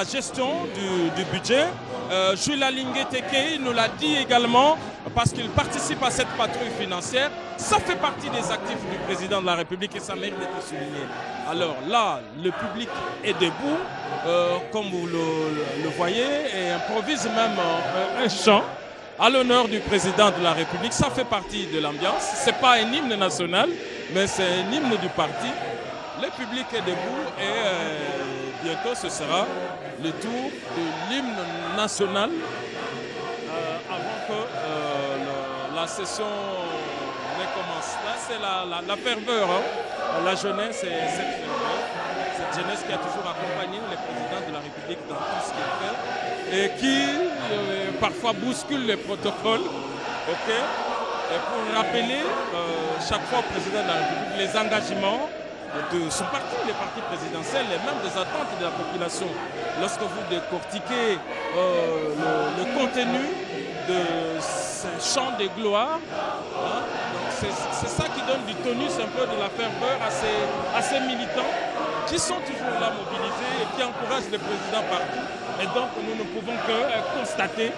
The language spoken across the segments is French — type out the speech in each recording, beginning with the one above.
la gestion du budget. Jules Alingué Tekei nous l'a dit également, parce qu'il participe à cette patrouille financière. Ça fait partie des actifs du président de la République et ça mérite d'être souligné. Alors là, le public est debout, comme vous le voyez, et improvise même un chant à l'honneur du président de la République. Ça fait partie de l'ambiance. Ce n'est pas un hymne national, mais c'est un hymne du parti. Le public est debout et bientôt ce sera le tour de l'hymne national avant que la session ne commence. Là, c'est la ferveur. Hein. La jeunesse et cette ferveur. Cette jeunesse qui a toujours accompagné le président de la République dans tout ce qu'il fait et qui parfois bouscule les protocoles. Okay? Et pour rappeler chaque fois au président de la République les engagements de son parti, les partis présidentiels et même des attentes de la population. Lorsque vous décortiquez le contenu de ces chants de gloire, hein, c'est ça qui donne du tonus un peu de la ferveur à ces militants qui sont toujours là mobilisés et qui encouragent le président partout. Et donc nous ne pouvons que constater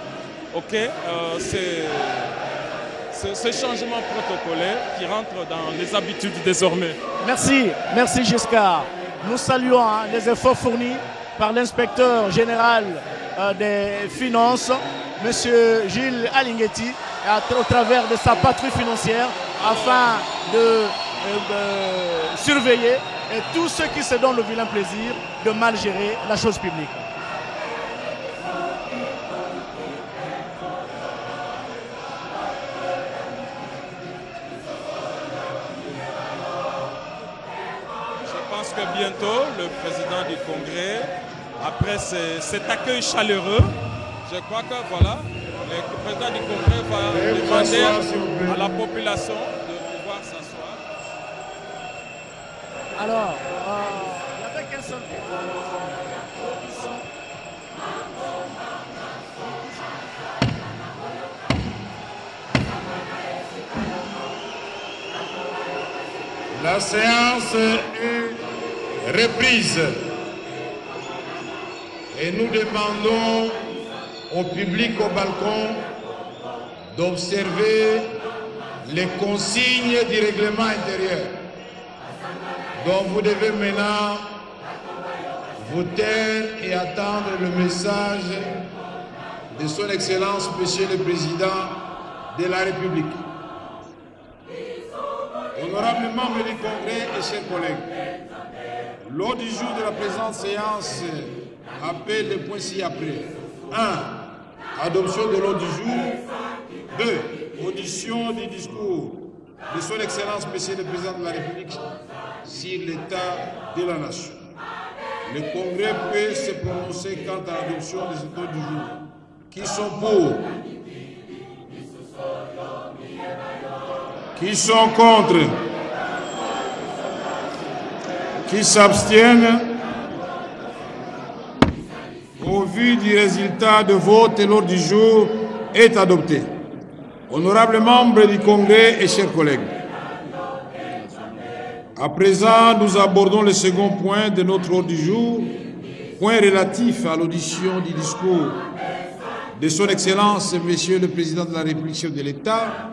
ce changement protocolaire qui rentre dans les habitudes désormais. Merci Giscard. Nous saluons les efforts fournis par l'inspecteur général des finances, M. Gilles Alinguetti, au travers de sa patrouille financière, afin de surveiller tous ceux qui se donnent le vilain plaisir de mal gérer la chose publique. Que bientôt le président du Congrès, après cet accueil chaleureux, je crois que voilà, le président du Congrès va demander à la population de pouvoir s'asseoir. Alors, il n'y avait qu'un seul point. La séance est reprise et nous demandons au public au balcon d'observer les consignes du règlement intérieur. Donc vous devez maintenant vous taire et attendre le message de son Excellence Monsieur le Président de la République. Honorables membres du Congrès et chers collègues, l'ordre du jour de la présente séance appelle les points ci-après. 1. Adoption de l'ordre du jour. 2. Audition du discours de son Excellence Monsieur le Président de la République sur l'état de la nation. Le Congrès peut se prononcer quant à l'adoption de cet ordre du jour. Qui sont pour? Qui sont contre? Qui s'abstiennent? Au vu du résultat de vote, l'ordre du jour est adopté. Honorables membres du Congrès et chers collègues, à présent, nous abordons le second point de notre ordre du jour, point relatif à l'audition du discours de son Excellence, Monsieur le Président de la République, chef de l'État.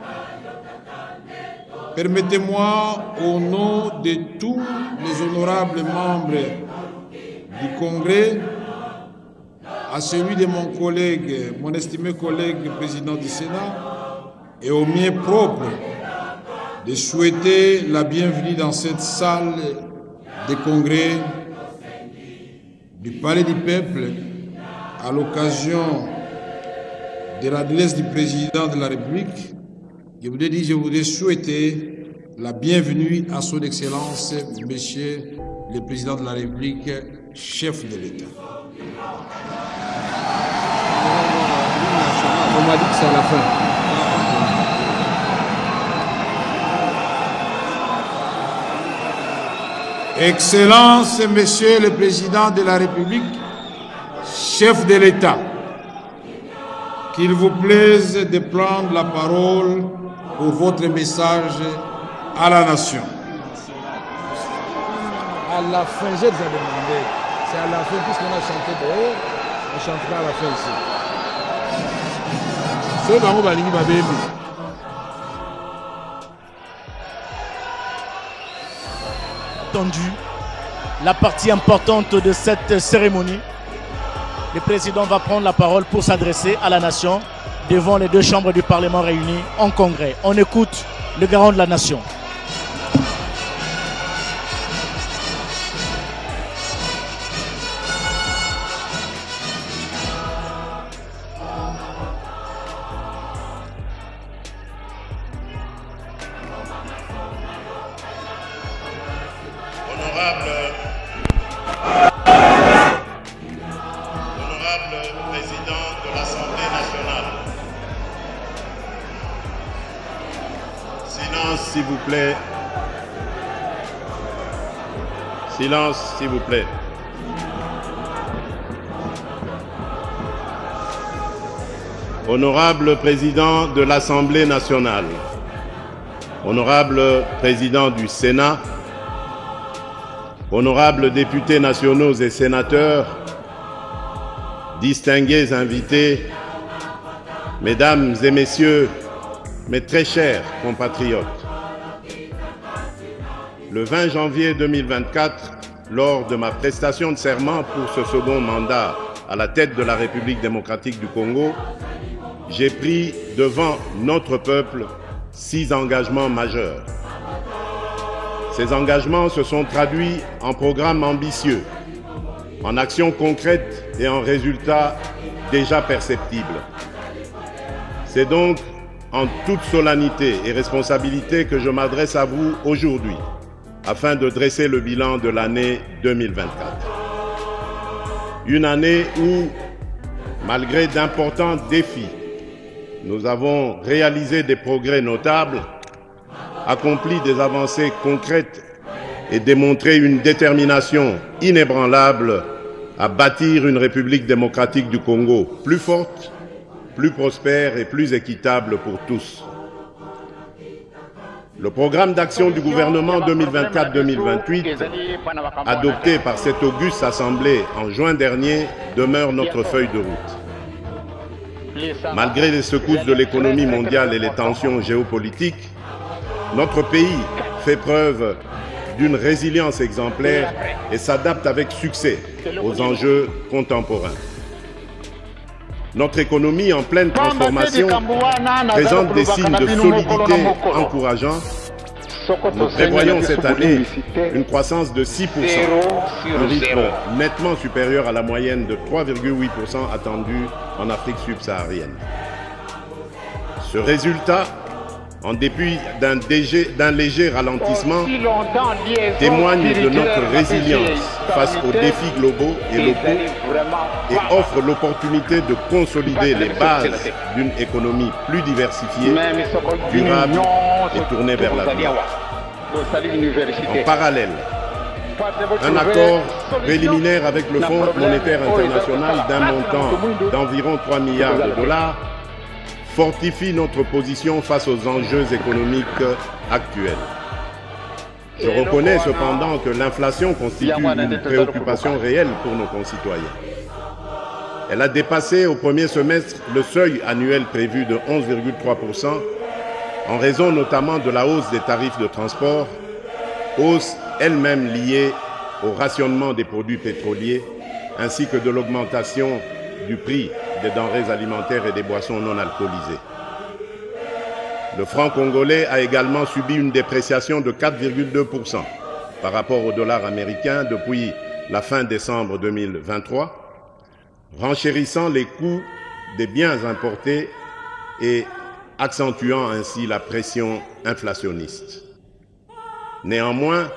Permettez-moi, au nom de tous les honorables membres du Congrès, à celui de mon collègue, mon estimé collègue président du Sénat, et au mien propre, de souhaiter la bienvenue dans cette salle de congrès du Palais du Peuple à l'occasion de l'adresse du président de la République. Je voudrais souhaiter la bienvenue à son Excellence, Monsieur le Président de la République, chef de l'État. On m'a dit que c'est à la fin. Excellence, Monsieur le Président de la République, chef de l'État, qu'il vous plaise de prendre la parole pour votre message à la nation. À la fin, j'ai déjà demandé. C'est à la fin, puisqu'on a chanté dehors, on chantera à la fin ici. C'est vraiment Balingi Babembe. Entendu la partie importante de cette cérémonie. Le président va prendre la parole pour s'adresser à la nation devant les deux chambres du Parlement réunies en congrès. On écoute le garant de la nation. S'il vous plaît. Silence, s'il vous plaît. Honorable Président de l'Assemblée nationale, Honorable Président du Sénat, Honorables députés nationaux et sénateurs, distingués invités, Mesdames et Messieurs, mes très chers compatriotes, le 20 janvier 2024, lors de ma prestation de serment pour ce second mandat à la tête de la République démocratique du Congo, j'ai pris devant notre peuple 6 engagements majeurs. Ces engagements se sont traduits en programmes ambitieux, en actions concrètes et en résultats déjà perceptibles. C'est donc en toute solennité et responsabilité que je m'adresse à vous aujourd'hui, afin de dresser le bilan de l'année 2024. Une année où, malgré d'importants défis, nous avons réalisé des progrès notables, accompli des avancées concrètes et démontré une détermination inébranlable à bâtir une République démocratique du Congo plus forte, plus prospère et plus équitable pour tous. Le programme d'action du gouvernement 2024-2028, adopté par cette auguste Assemblée en juin dernier, demeure notre feuille de route. Malgré les secousses de l'économie mondiale et les tensions géopolitiques, notre pays fait preuve d'une résilience exemplaire et s'adapte avec succès aux enjeux contemporains. Notre économie en pleine transformation présente des signes de solidité encourageants. Nous prévoyons cette année une croissance de 6%, un rythme nettement supérieur à la moyenne de 3,8% attendue en Afrique subsaharienne. Ce résultat, en dépit d'un léger ralentissement, témoigne de notre résilience face aux défis globaux et locaux et offre l'opportunité de consolider les bases d'une économie plus diversifiée, durable et tournée vers l'avenir. En parallèle, un accord préliminaire avec le Fonds monétaire international d'un montant d'environ 3 milliards de dollars fortifie notre position face aux enjeux économiques actuels. Je reconnais cependant que l'inflation constitue une préoccupation réelle pour nos concitoyens. Elle a dépassé au premier semestre le seuil annuel prévu de 11,3% en raison notamment de la hausse des tarifs de transport, hausse elle-même liée au rationnement des produits pétroliers ainsi que de l'augmentation du prix des denrées alimentaires et des boissons non alcoolisées. Le franc congolais a également subi une dépréciation de 4,2% par rapport au dollar américain depuis la fin décembre 2023, renchérissant les coûts des biens importés et accentuant ainsi la pression inflationniste. Néanmoins,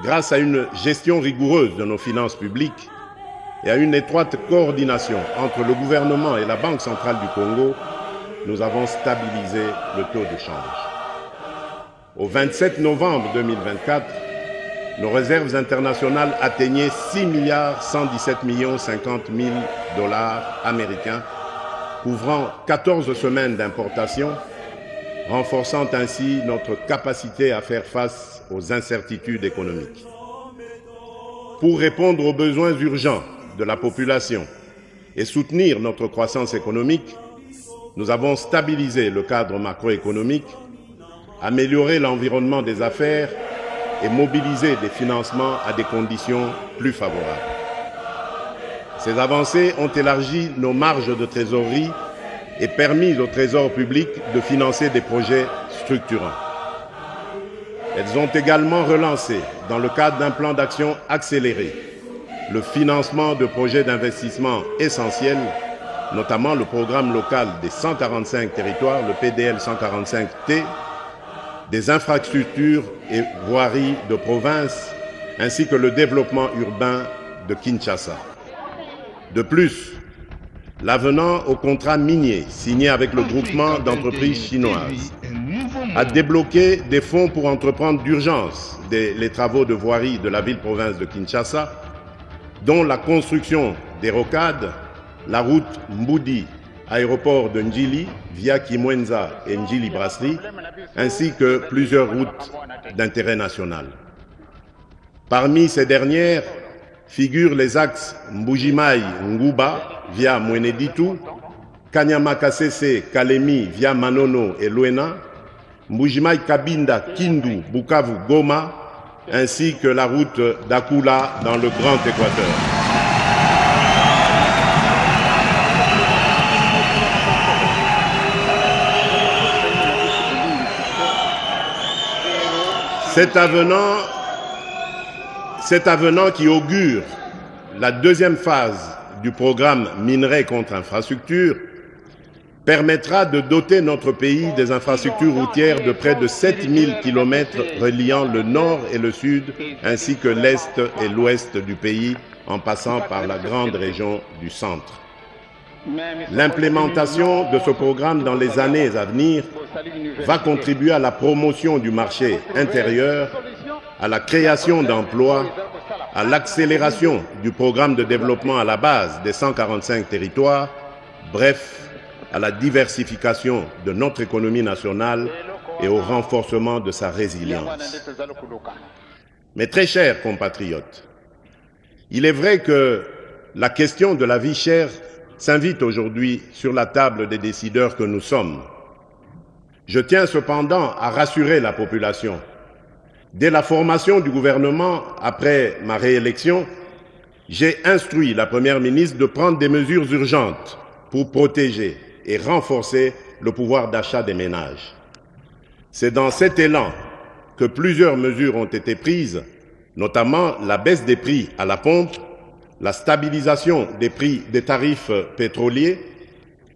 grâce à une gestion rigoureuse de nos finances publiques et à une étroite coordination entre le gouvernement et la Banque centrale du Congo, nous avons stabilisé le taux de change. Au 27 novembre 2024, nos réserves internationales atteignaient 6,117 milliards dollars américains, couvrant 14 semaines d'importation, renforçant ainsi notre capacité à faire face aux incertitudes économiques. pour répondre aux besoins urgents de la population et soutenir notre croissance économique, nous avons stabilisé le cadre macroéconomique, amélioré l'environnement des affaires et mobilisé des financements à des conditions plus favorables. Ces avancées ont élargi nos marges de trésorerie et permis au Trésor public de financer des projets structurants. Elles ont également relancé, dans le cadre d'un plan d'action accéléré, le financement de projets d'investissement essentiels, notamment le programme local des 145 territoires, le PDL 145T, des infrastructures et voiries de province, ainsi que le développement urbain de Kinshasa. De plus, l'avenant au contrat minier signé avec le groupement d'entreprises chinoises a débloqué des fonds pour entreprendre d'urgence les travaux de voirie de la ville-province de Kinshasa, dont la construction des rocades, la route Mboudi, aéroport de Ndjili, via Kimwenza et Ndjili-Brasserie, ainsi que plusieurs routes d'intérêt national. Parmi ces dernières figurent les axes Mbujimai-Nguba via Mweneditu, Kanyama-Kasese-Kalemi via Manono et Luena, Mbujimai-Kabinda, Kindu, Bukavu-Goma, ainsi que la route d'Akula dans le Grand Équateur. Cet avenant qui augure la deuxième phase du programme Minerais contre infrastructure permettra de doter notre pays des infrastructures routières de près de 7000 km reliant le nord et le sud, ainsi que l'est et l'ouest du pays, en passant par la grande région du centre. L'implémentation de ce programme dans les années à venir va contribuer à la promotion du marché intérieur, à la création d'emplois, à l'accélération du programme de développement à la base des 145 territoires, bref, à la diversification de notre économie nationale et au renforcement de sa résilience. Mes très chers compatriotes, il est vrai que la question de la vie chère s'invite aujourd'hui sur la table des décideurs que nous sommes. Je tiens cependant à rassurer la population. Dès la formation du gouvernement, après ma réélection, j'ai instruit la Première ministre de prendre des mesures urgentes pour protéger et renforcer le pouvoir d'achat des ménages. C'est dans cet élan que plusieurs mesures ont été prises, notamment la baisse des prix à la pompe, la stabilisation des prix des tarifs pétroliers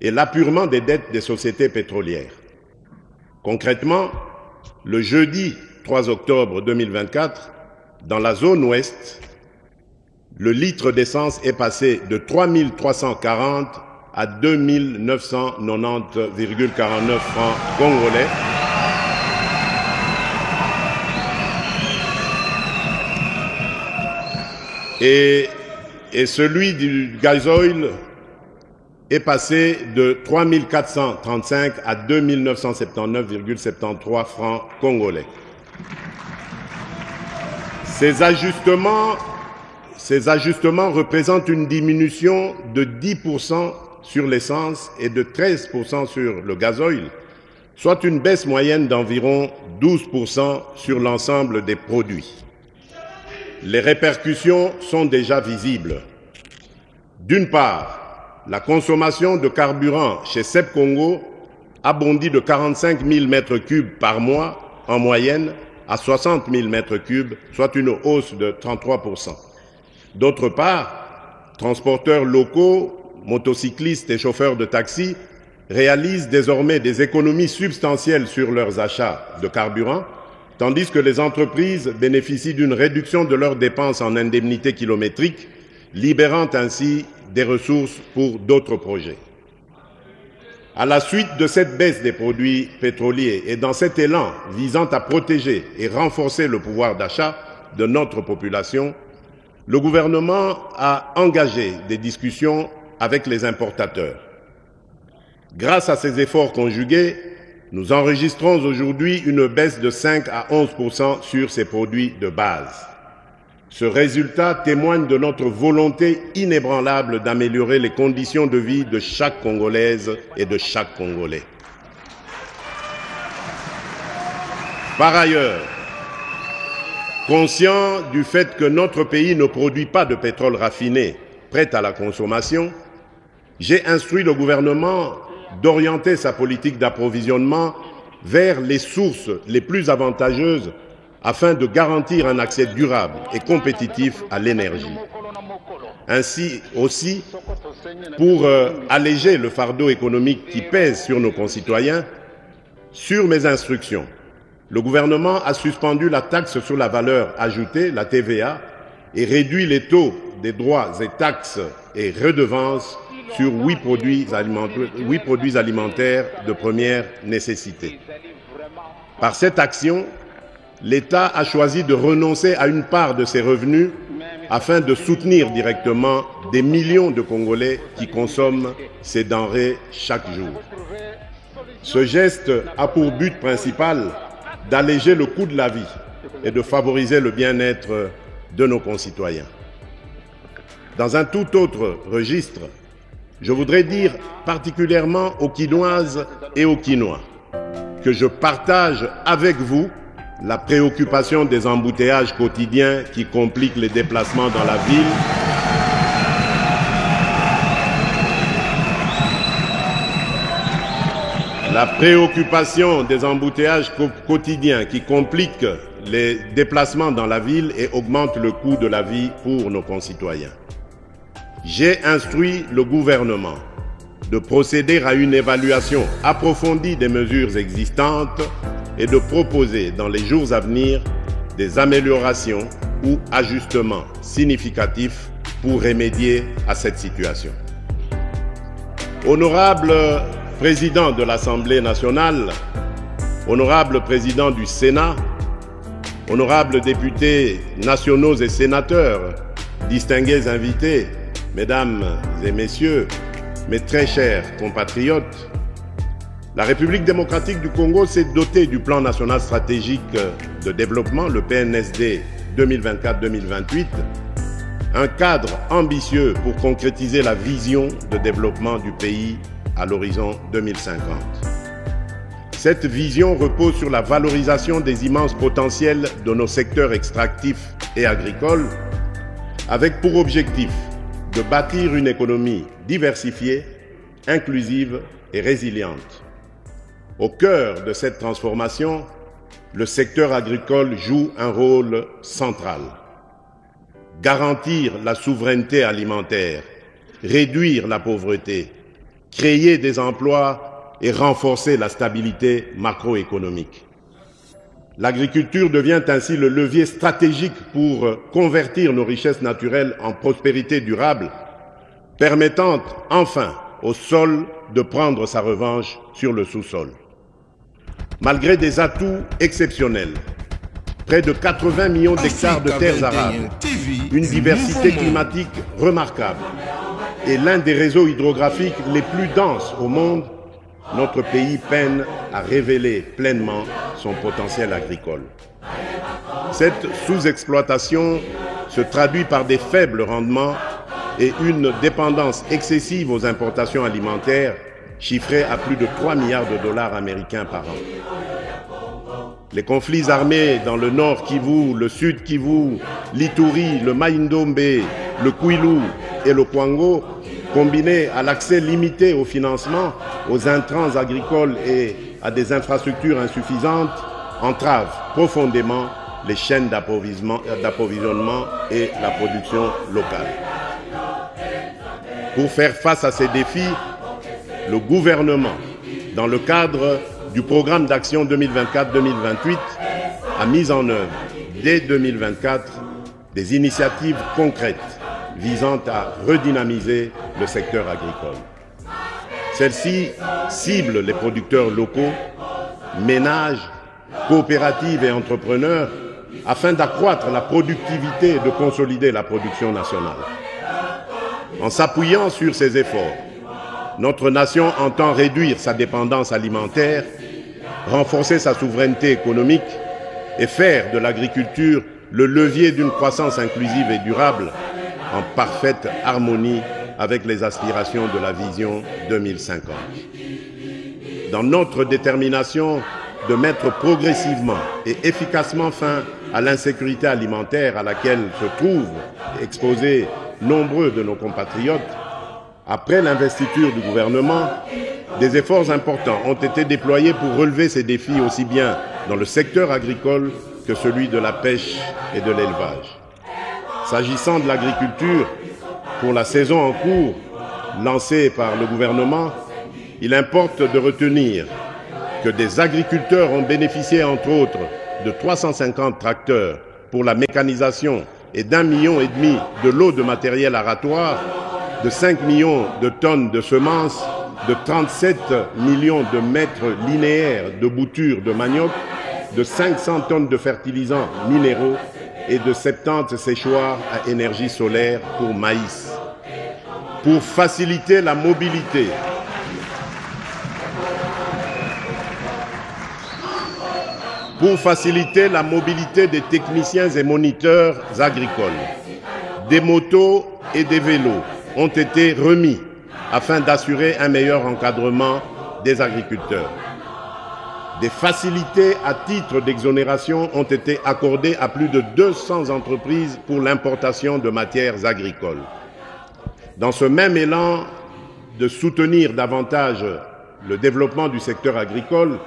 et l'apurement des dettes des sociétés pétrolières. Concrètement, le jeudi 3 octobre 2024, dans la zone ouest, le litre d'essence est passé de 3 340 à 2 990,49 francs congolais. Et celui du gazoil est passé de 3 435 à 2 979,73 francs congolais. Ces ajustements représentent une diminution de 10% sur l'essence et de 13% sur le gazoil, soit une baisse moyenne d'environ 12% sur l'ensemble des produits. Les répercussions sont déjà visibles. D'une part, la consommation de carburant chez SEP Congo a bondi de 45 000 m3 par mois en moyenne à 60 000 m3, soit une hausse de 33%. D'autre part, transporteurs locaux, motocyclistes et chauffeurs de taxi réalisent désormais des économies substantielles sur leurs achats de carburant, tandis que les entreprises bénéficient d'une réduction de leurs dépenses en indemnités kilométriques, libérant ainsi des ressources pour d'autres projets. À la suite de cette baisse des produits pétroliers et dans cet élan visant à protéger et renforcer le pouvoir d'achat de notre population, le gouvernement a engagé des discussions avec les importateurs. Grâce à ces efforts conjugués, nous enregistrons aujourd'hui une baisse de 5 à 11% sur ces produits de base. Ce résultat témoigne de notre volonté inébranlable d'améliorer les conditions de vie de chaque Congolaise et de chaque Congolais. Par ailleurs, conscient du fait que notre pays ne produit pas de pétrole raffiné prêt à la consommation, j'ai instruit le gouvernement d'orienter sa politique d'approvisionnement vers les sources les plus avantageuses afin de garantir un accès durable et compétitif à l'énergie. Ainsi aussi, pour alléger le fardeau économique qui pèse sur nos concitoyens, sur mes instructions, le gouvernement a suspendu la taxe sur la valeur ajoutée, la TVA, et réduit les taux des droits et taxes et redevances sur 8 produits alimentaires de première nécessité. Par cette action, l'État a choisi de renoncer à une part de ses revenus afin de soutenir directement des millions de Congolais qui consomment ces denrées chaque jour. Ce geste a pour but principal d'alléger le coût de la vie et de favoriser le bien-être de nos concitoyens. Dans un tout autre registre, je voudrais dire particulièrement aux Kinoises et aux Kinois que je partage avec vous la préoccupation des embouteillages quotidiens qui compliquent les déplacements dans la ville. La préoccupation des embouteillages quotidiens qui compliquent les déplacements dans la ville et augmentent le coût de la vie pour nos concitoyens. J'ai instruit le gouvernement de procéder à une évaluation approfondie des mesures existantes et de proposer dans les jours à venir des améliorations ou ajustements significatifs pour remédier à cette situation. Honorable Président de l'Assemblée nationale, honorable Président du Sénat, honorables députés nationaux et sénateurs, distingués invités, Mesdames et Messieurs, mes très chers compatriotes, la République démocratique du Congo s'est dotée du plan national stratégique de développement, le PNSD 2024-2028, un cadre ambitieux pour concrétiser la vision de développement du pays à l'horizon 2050. Cette vision repose sur la valorisation des immenses potentiels de nos secteurs extractifs et agricoles, avec pour objectif de bâtir une économie diversifiée, inclusive et résiliente. Au cœur de cette transformation, le secteur agricole joue un rôle central. Garantir la souveraineté alimentaire, réduire la pauvreté, créer des emplois et renforcer la stabilité macroéconomique. L'agriculture devient ainsi le levier stratégique pour convertir nos richesses naturelles en prospérité durable, permettant enfin au sol de prendre sa revanche sur le sous-sol. Malgré des atouts exceptionnels, près de 80 millions d'hectares de terres arables, une diversité climatique remarquable et l'un des réseaux hydrographiques les plus denses au monde, notre pays peine à révéler pleinement son potentiel agricole. Cette sous-exploitation se traduit par des faibles rendements et une dépendance excessive aux importations alimentaires chiffrée à plus de 3 milliards de dollars américains par an. Les conflits armés dans le nord Kivu, le sud Kivu, l'Ituri, le Mai-Ndombe, le Kwilu et le Kwango, combinés à l'accès limité au financement, aux intrants agricoles et à des infrastructures insuffisantes, entravent profondément les chaînes d'approvisionnement et la production locale. Pour faire face à ces défis, le gouvernement, dans le cadre du programme d'action 2024-2028, a mis en œuvre, dès 2024, des initiatives concrètes visant à redynamiser le secteur agricole. Celles-ci ciblent les producteurs locaux, ménages, coopératives et entrepreneurs afin d'accroître la productivité et de consolider la production nationale. En s'appuyant sur ces efforts, notre nation entend réduire sa dépendance alimentaire, renforcer sa souveraineté économique et faire de l'agriculture le levier d'une croissance inclusive et durable en parfaite harmonie avec les aspirations de la vision 2050. Dans notre détermination de mettre progressivement et efficacement fin à l'insécurité alimentaire à laquelle se trouvent exposés nombreux de nos compatriotes, après l'investiture du gouvernement, des efforts importants ont été déployés pour relever ces défis aussi bien dans le secteur agricole que celui de la pêche et de l'élevage. S'agissant de l'agriculture, pour la saison en cours lancée par le gouvernement, il importe de retenir que des agriculteurs ont bénéficié entre autres de 350 tracteurs pour la mécanisation et d'1,5 million de lots de matériel aratoire, de 5 millions de tonnes de semences, de 37 millions de mètres linéaires de boutures de manioc, de 500 tonnes de fertilisants minéraux et de 70 séchoirs à énergie solaire pour maïs. Pour faciliter la mobilité, des techniciens et moniteurs agricoles, des motos et des vélos ont été remis afin d'assurer un meilleur encadrement des agriculteurs. Des facilités à titre d'exonération ont été accordées à plus de 200 entreprises pour l'importation de matières agricoles. Dans ce même élan de soutenir davantage le développement du secteur agricole,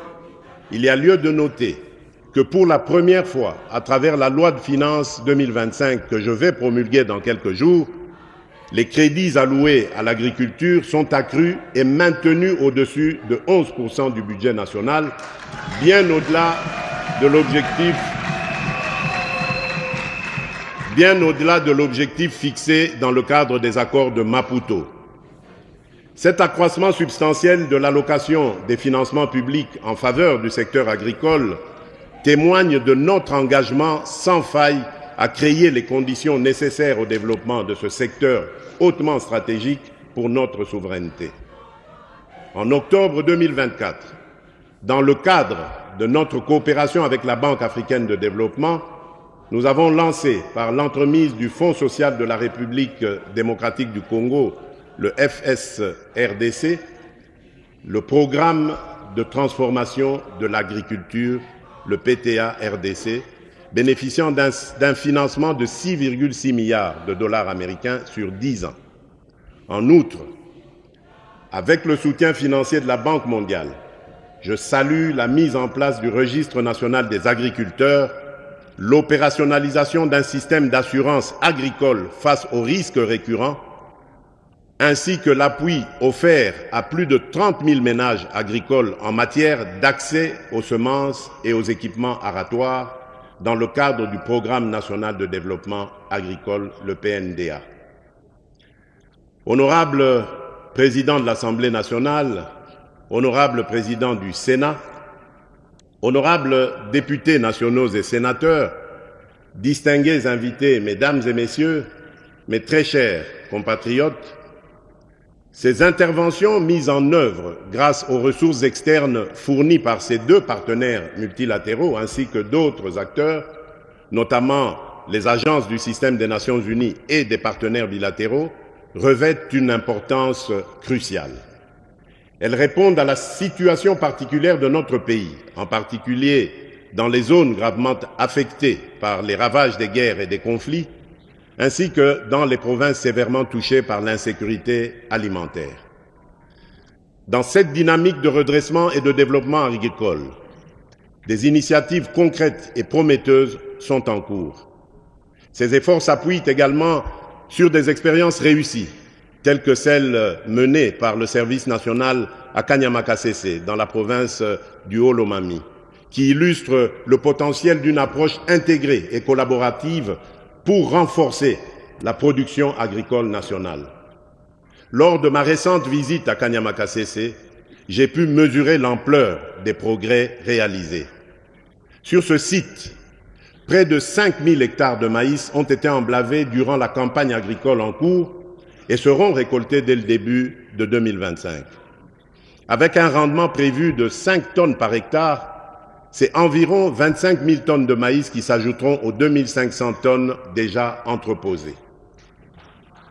il y a lieu de noter que pour la première fois, à travers la loi de finances 2025 que je vais promulguer dans quelques jours, les crédits alloués à l'agriculture sont accrus et maintenus au-dessus de 11% du budget national, bien au-delà de l'objectif fixé dans le cadre des accords de Maputo. Cet accroissement substantiel de l'allocation des financements publics en faveur du secteur agricole témoigne de notre engagement sans faille à créer les conditions nécessaires au développement de ce secteur hautement stratégique pour notre souveraineté. En octobre 2024, dans le cadre de notre coopération avec la Banque africaine de développement, nous avons lancé, par l'entremise du Fonds social de la République démocratique du Congo, le FSRDC, le programme de transformation de l'agriculture, le PTA-RDC, bénéficiant d'un financement de 6,6 milliards de dollars américains sur 10 ans. En outre, avec le soutien financier de la Banque mondiale, je salue la mise en place du Registre national des agriculteurs, l'opérationnalisation d'un système d'assurance agricole face aux risques récurrents, ainsi que l'appui offert à plus de 30 000 ménages agricoles en matière d'accès aux semences et aux équipements aratoires dans le cadre du Programme national de développement agricole, le PNDA. Honorable Président de l'Assemblée nationale, honorable Président du Sénat, honorables députés nationaux et sénateurs, distingués invités, mesdames et messieurs, mes très chers compatriotes, ces interventions mises en œuvre grâce aux ressources externes fournies par ces deux partenaires multilatéraux ainsi que d'autres acteurs, notamment les agences du système des Nations Unies et des partenaires bilatéraux, revêtent une importance cruciale. Elles répondent à la situation particulière de notre pays, en particulier dans les zones gravement affectées par les ravages des guerres et des conflits, ainsi que dans les provinces sévèrement touchées par l'insécurité alimentaire. Dans cette dynamique de redressement et de développement agricole, des initiatives concrètes et prometteuses sont en cours. Ces efforts s'appuient également sur des expériences réussies, telles que celles menées par le service national à Kanyama-Kasese, dans la province du Haut-Lomami, qui illustrent le potentiel d'une approche intégrée et collaborative pour renforcer la production agricole nationale. Lors de ma récente visite à Kanyama-Kasese, j'ai pu mesurer l'ampleur des progrès réalisés. Sur ce site, près de 5000 hectares de maïs ont été emblavés durant la campagne agricole en cours et seront récoltés dès le début de 2025. Avec un rendement prévu de 5 tonnes par hectare, c'est environ 25 000 tonnes de maïs qui s'ajouteront aux 2500 tonnes déjà entreposées.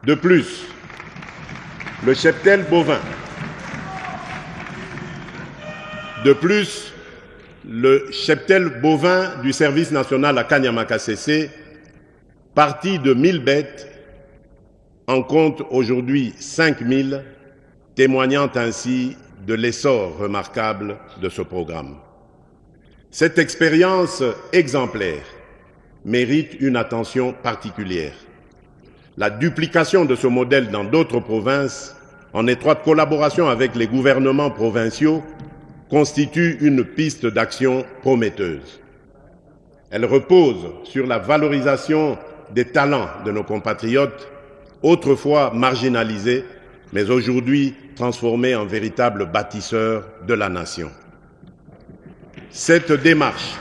De plus, le cheptel bovin. Le cheptel bovin du service national à Kanyama-Kasese, parti de 1000 bêtes, en compte aujourd'hui 5000, témoignant ainsi de l'essor remarquable de ce programme. Cette expérience exemplaire mérite une attention particulière. La duplication de ce modèle dans d'autres provinces, en étroite collaboration avec les gouvernements provinciaux, constitue une piste d'action prometteuse. Elle repose sur la valorisation des talents de nos compatriotes, autrefois marginalisés, mais aujourd'hui transformés en véritables bâtisseurs de la nation. Cette démarche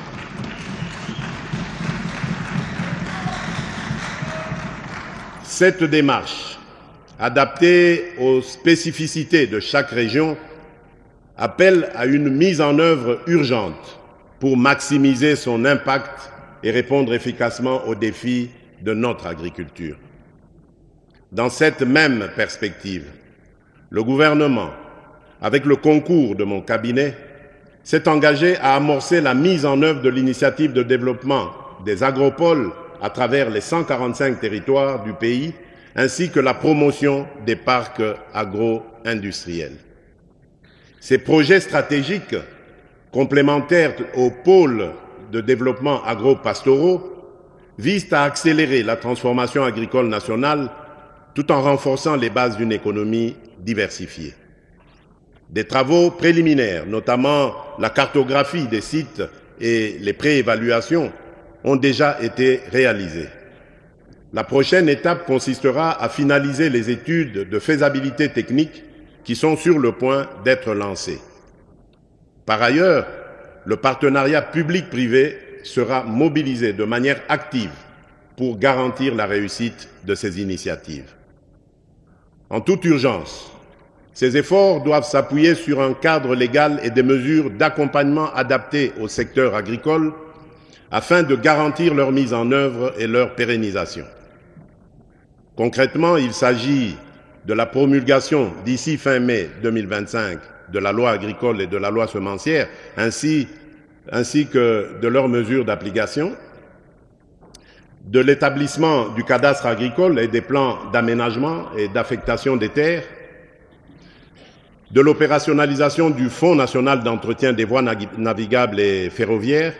adaptée aux spécificités de chaque région, appelle à une mise en œuvre urgente pour maximiser son impact et répondre efficacement aux défis de notre agriculture. Dans cette même perspective, le gouvernement, avec le concours de mon cabinet, s'est engagé à amorcer la mise en œuvre de l'initiative de développement des agropoles à travers les 145 territoires du pays, ainsi que la promotion des parcs agro-industriels. Ces projets stratégiques, complémentaires aux pôles de développement agro-pastoraux, visent à accélérer la transformation agricole nationale tout en renforçant les bases d'une économie diversifiée. Des travaux préliminaires, notamment la cartographie des sites et les préévaluations, ont déjà été réalisés. La prochaine étape consistera à finaliser les études de faisabilité technique qui sont sur le point d'être lancées. Par ailleurs, le partenariat public-privé sera mobilisé de manière active pour garantir la réussite de ces initiatives. En toute urgence, ces efforts doivent s'appuyer sur un cadre légal et des mesures d'accompagnement adaptées au secteur agricole afin de garantir leur mise en œuvre et leur pérennisation. Concrètement, il s'agit de la promulgation d'ici fin mai 2025 de la loi agricole et de la loi semencière, ainsi que de leurs mesures d'application, de l'établissement du cadastre agricole et des plans d'aménagement et d'affectation des terres, de l'opérationnalisation du Fonds national d'entretien des voies navigables et ferroviaires,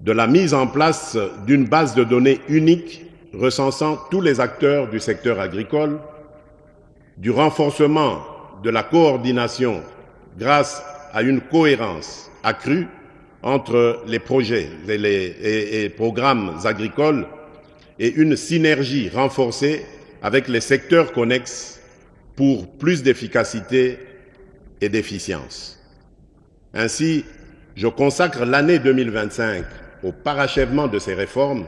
de la mise en place d'une base de données unique recensant tous les acteurs du secteur agricole, du renforcement de la coordination grâce à une cohérence accrue entre les projets et programmes agricoles et une synergie renforcée avec les secteurs connexes pour plus d'efficacité et d'efficience. Ainsi, je consacre l'année 2025 au parachèvement de ces réformes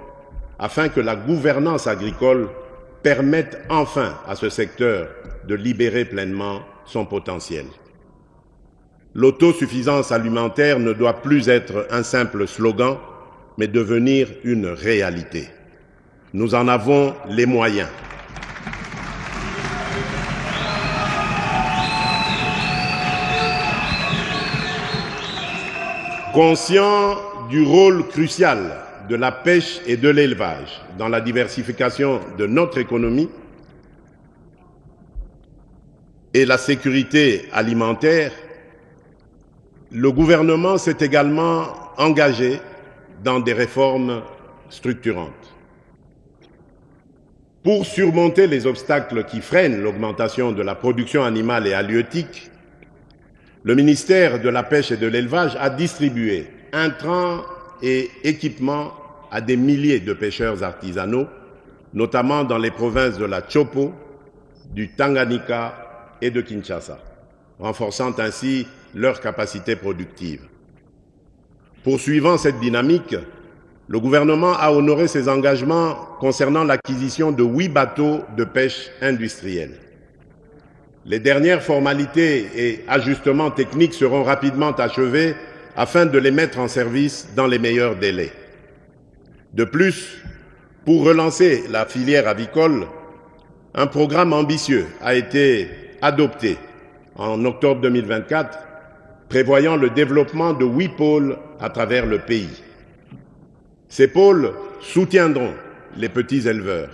afin que la gouvernance agricole permette enfin à ce secteur de libérer pleinement son potentiel. L'autosuffisance alimentaire ne doit plus être un simple slogan, mais devenir une réalité. Nous en avons les moyens. Conscient du rôle crucial de la pêche et de l'élevage dans la diversification de notre économie et la sécurité alimentaire, le gouvernement s'est également engagé dans des réformes structurantes. Pour surmonter les obstacles qui freinent l'augmentation de la production animale et halieutique, le ministère de la Pêche et de l'Élevage a distribué intrants et équipements à des milliers de pêcheurs artisanaux, notamment dans les provinces de la Chopo, du Tanganyika et de Kinshasa, renforçant ainsi leur capacité productive. Poursuivant cette dynamique, le gouvernement a honoré ses engagements concernant l'acquisition de 8 bateaux de pêche industrielle. Les dernières formalités et ajustements techniques seront rapidement achevés afin de les mettre en service dans les meilleurs délais. De plus, pour relancer la filière avicole, un programme ambitieux a été adopté en octobre 2024, prévoyant le développement de 8 pôles à travers le pays. Ces pôles soutiendront les petits éleveurs,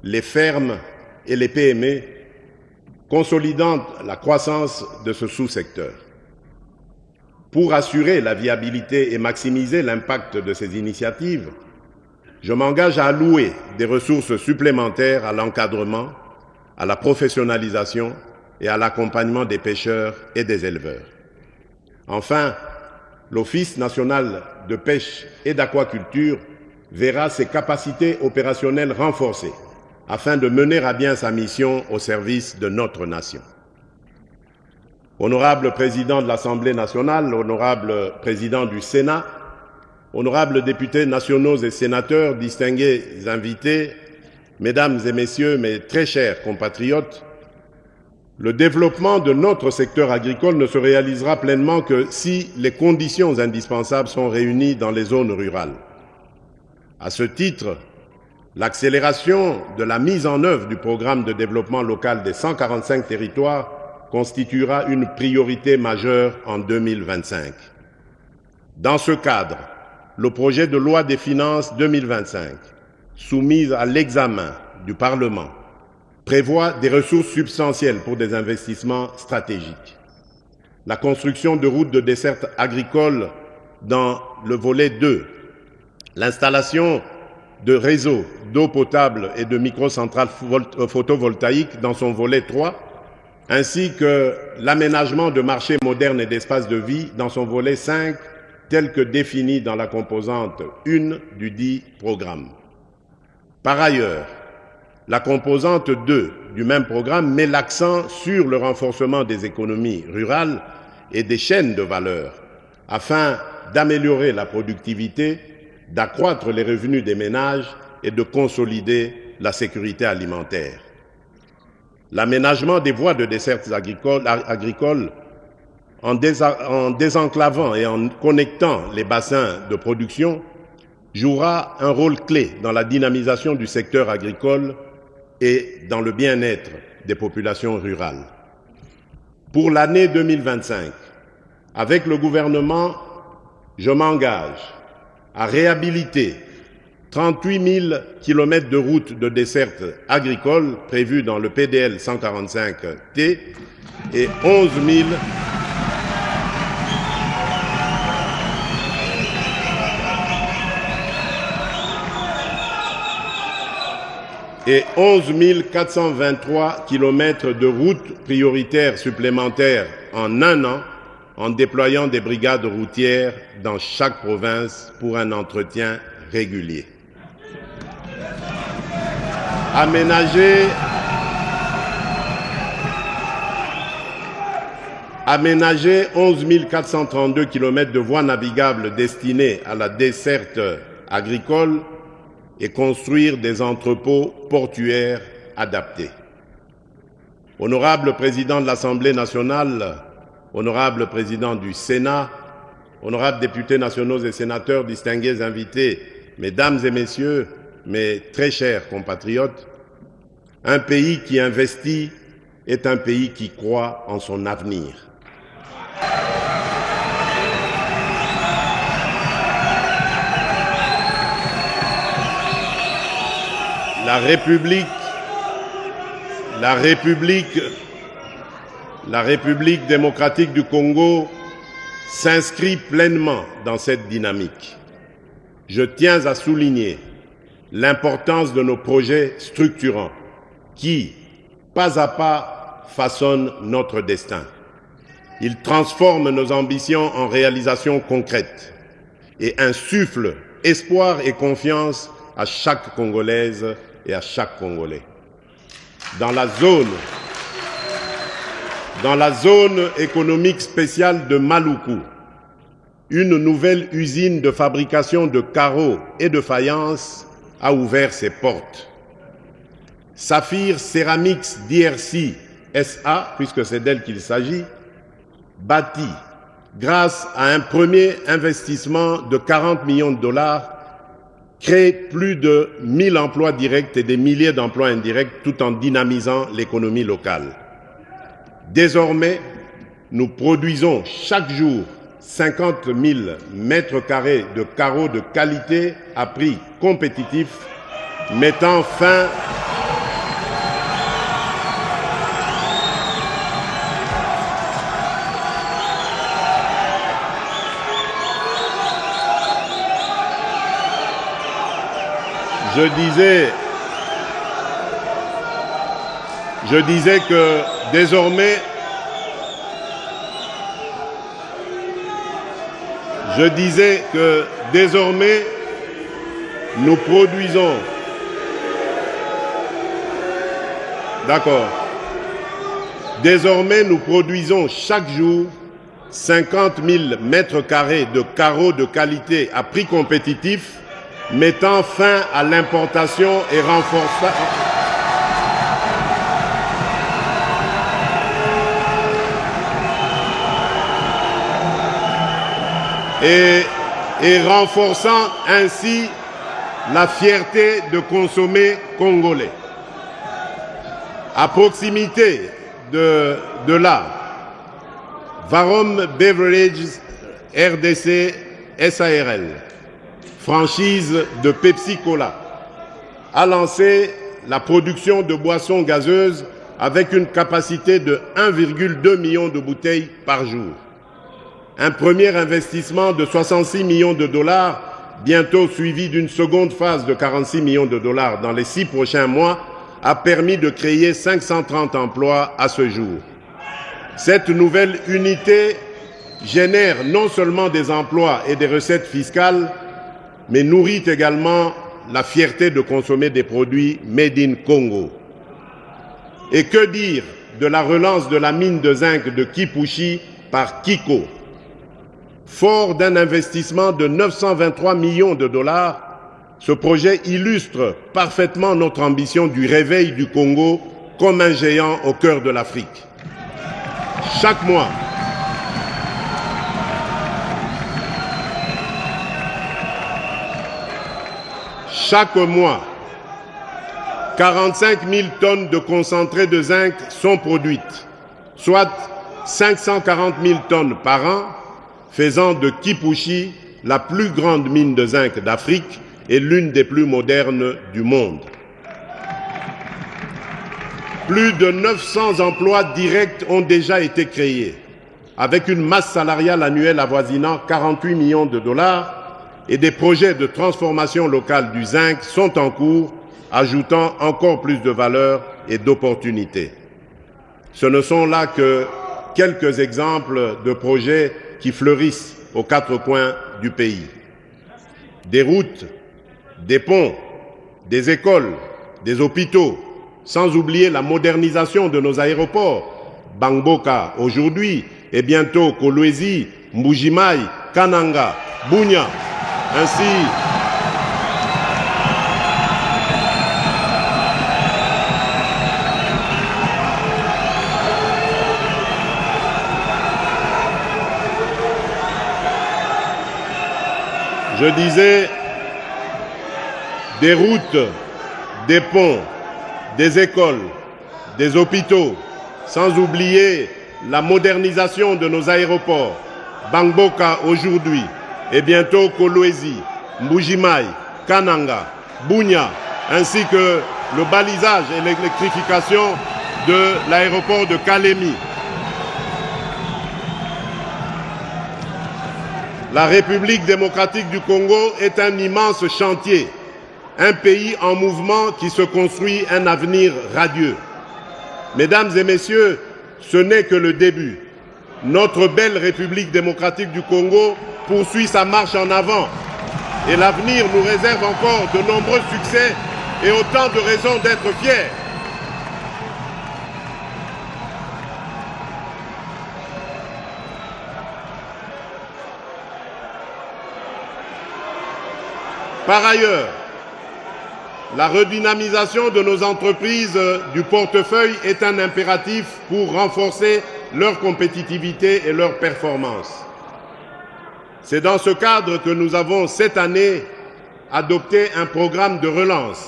les fermes et les PME, consolidant la croissance de ce sous-secteur. Pour assurer la viabilité et maximiser l'impact de ces initiatives, je m'engage à allouer des ressources supplémentaires à l'encadrement, à la professionnalisation et à l'accompagnement des pêcheurs et des éleveurs. Enfin, l'Office national de pêche et d'aquaculture verra ses capacités opérationnelles renforcées afin de mener à bien sa mission au service de notre nation. Honorable Président de l'Assemblée nationale, honorable Président du Sénat, honorables députés nationaux et sénateurs, distingués invités, Mesdames et Messieurs, mes très chers compatriotes, le développement de notre secteur agricole ne se réalisera pleinement que si les conditions indispensables sont réunies dans les zones rurales. À ce titre, l'accélération de la mise en œuvre du programme de développement local des 145 territoires constituera une priorité majeure en 2025. Dans ce cadre, le projet de loi des finances 2025, soumis à l'examen du Parlement, prévoit des ressources substantielles pour des investissements stratégiques. La construction de routes de desserte agricole dans le volet 2, l'installation de réseaux d'eau potable et de microcentrales photovoltaïques dans son volet 3, ainsi que l'aménagement de marchés modernes et d'espaces de vie dans son volet 5, tel que défini dans la composante 1 du dit programme. Par ailleurs, la composante 2 du même programme met l'accent sur le renforcement des économies rurales et des chaînes de valeur afin d'améliorer la productivité, d'accroître les revenus des ménages et de consolider la sécurité alimentaire. L'aménagement des voies de desserte agricoles en désenclavant et en connectant les bassins de production jouera un rôle clé dans la dynamisation du secteur agricole et dans le bien-être des populations rurales. Pour l'année 2025, avec le gouvernement, je m'engage à réhabiliter 38 000 km de routes de desserte agricole prévues dans le PDL 145T et 11 423 km de routes prioritaires supplémentaires en un an, en déployant des brigades routières dans chaque province pour un entretien régulier. Aménager 11 432 km de voies navigables destinées à la desserte agricole et construire des entrepôts portuaires adaptés. Honorable Président de l'Assemblée nationale, honorable Président du Sénat, honorables députés nationaux et sénateurs, distingués invités, Mesdames et Messieurs, mes très chers compatriotes, un pays qui investit est un pays qui croit en son avenir. La République démocratique du Congo s'inscrit pleinement dans cette dynamique. Je tiens à souligner l'importance de nos projets structurants qui, pas à pas, façonnent notre destin. Ils transforment nos ambitions en réalisations concrètes et insufflent espoir et confiance à chaque Congolaise et à chaque Congolais. Dans la zone économique spéciale de Maluku, une nouvelle usine de fabrication de carreaux et de faïence a ouvert ses portes. Saphir Ceramics DRC SA, puisque c'est d'elle qu'il s'agit, bâtit grâce à un premier investissement de 40 millions de dollars, crée plus de 1000 emplois directs et des milliers d'emplois indirects tout en dynamisant l'économie locale. Désormais, nous produisons chaque jour 50 000 mètres carrés de carreaux de qualité à prix compétitif, mettant fin Je disais que désormais, nous produisons. D'accord. Désormais, nous produisons chaque jour 50 000 mètres carrés de carreaux de qualité à prix compétitif, mettant fin à l'importation et renforçant renforçant ainsi la fierté de consommer congolais. À proximité de là, Varom Beverages RDC SARL, franchise de Pepsi Cola, a lancé la production de boissons gazeuses avec une capacité de 1,2 million de bouteilles par jour. Un premier investissement de 66 millions de dollars, bientôt suivi d'une seconde phase de 46 millions de dollars dans les 6 prochains mois, a permis de créer 530 emplois à ce jour. Cette nouvelle unité génère non seulement des emplois et des recettes fiscales, mais nourrit également la fierté de consommer des produits made in Congo. Et que dire de la relance de la mine de zinc de Kipushi par Kiko? Fort d'un investissement de 923 millions de dollars, ce projet illustre parfaitement notre ambition du réveil du Congo comme un géant au cœur de l'Afrique. Chaque mois, chaque mois, 45 000 tonnes de concentré de zinc sont produites, soit 540 000 tonnes par an, faisant de Kipushi la plus grande mine de zinc d'Afrique et l'une des plus modernes du monde. Plus de 900 emplois directs ont déjà été créés, avec une masse salariale annuelle avoisinant 48 millions de dollars, et des projets de transformation locale du zinc sont en cours, ajoutant encore plus de valeur et d'opportunités. Ce ne sont là que quelques exemples de projets qui fleurissent aux 4 coins du pays. Des routes, des ponts, des écoles, des hôpitaux, sans oublier la modernisation de nos aéroports, Bangboka aujourd'hui et bientôt Kolwezi, Mbujimai, Kananga, Bunia. Ainsi, je disais, des routes, des ponts, des écoles, des hôpitaux, sans oublier la modernisation de nos aéroports, Bangboka aujourd'hui, et bientôt Kolwezi, Mbujimai, Kananga, Bunia, ainsi que le balisage et l'électrification de l'aéroport de Kalemi. La République démocratique du Congo est un immense chantier, un pays en mouvement qui se construit un avenir radieux. Mesdames et messieurs, ce n'est que le début. Notre belle République démocratique du Congo poursuit sa marche en avant et l'avenir nous réserve encore de nombreux succès et autant de raisons d'être fiers. Par ailleurs, la redynamisation de nos entreprises du portefeuille est un impératif pour renforcer leur compétitivité et leur performance. C'est dans ce cadre que nous avons cette année adopté un programme de relance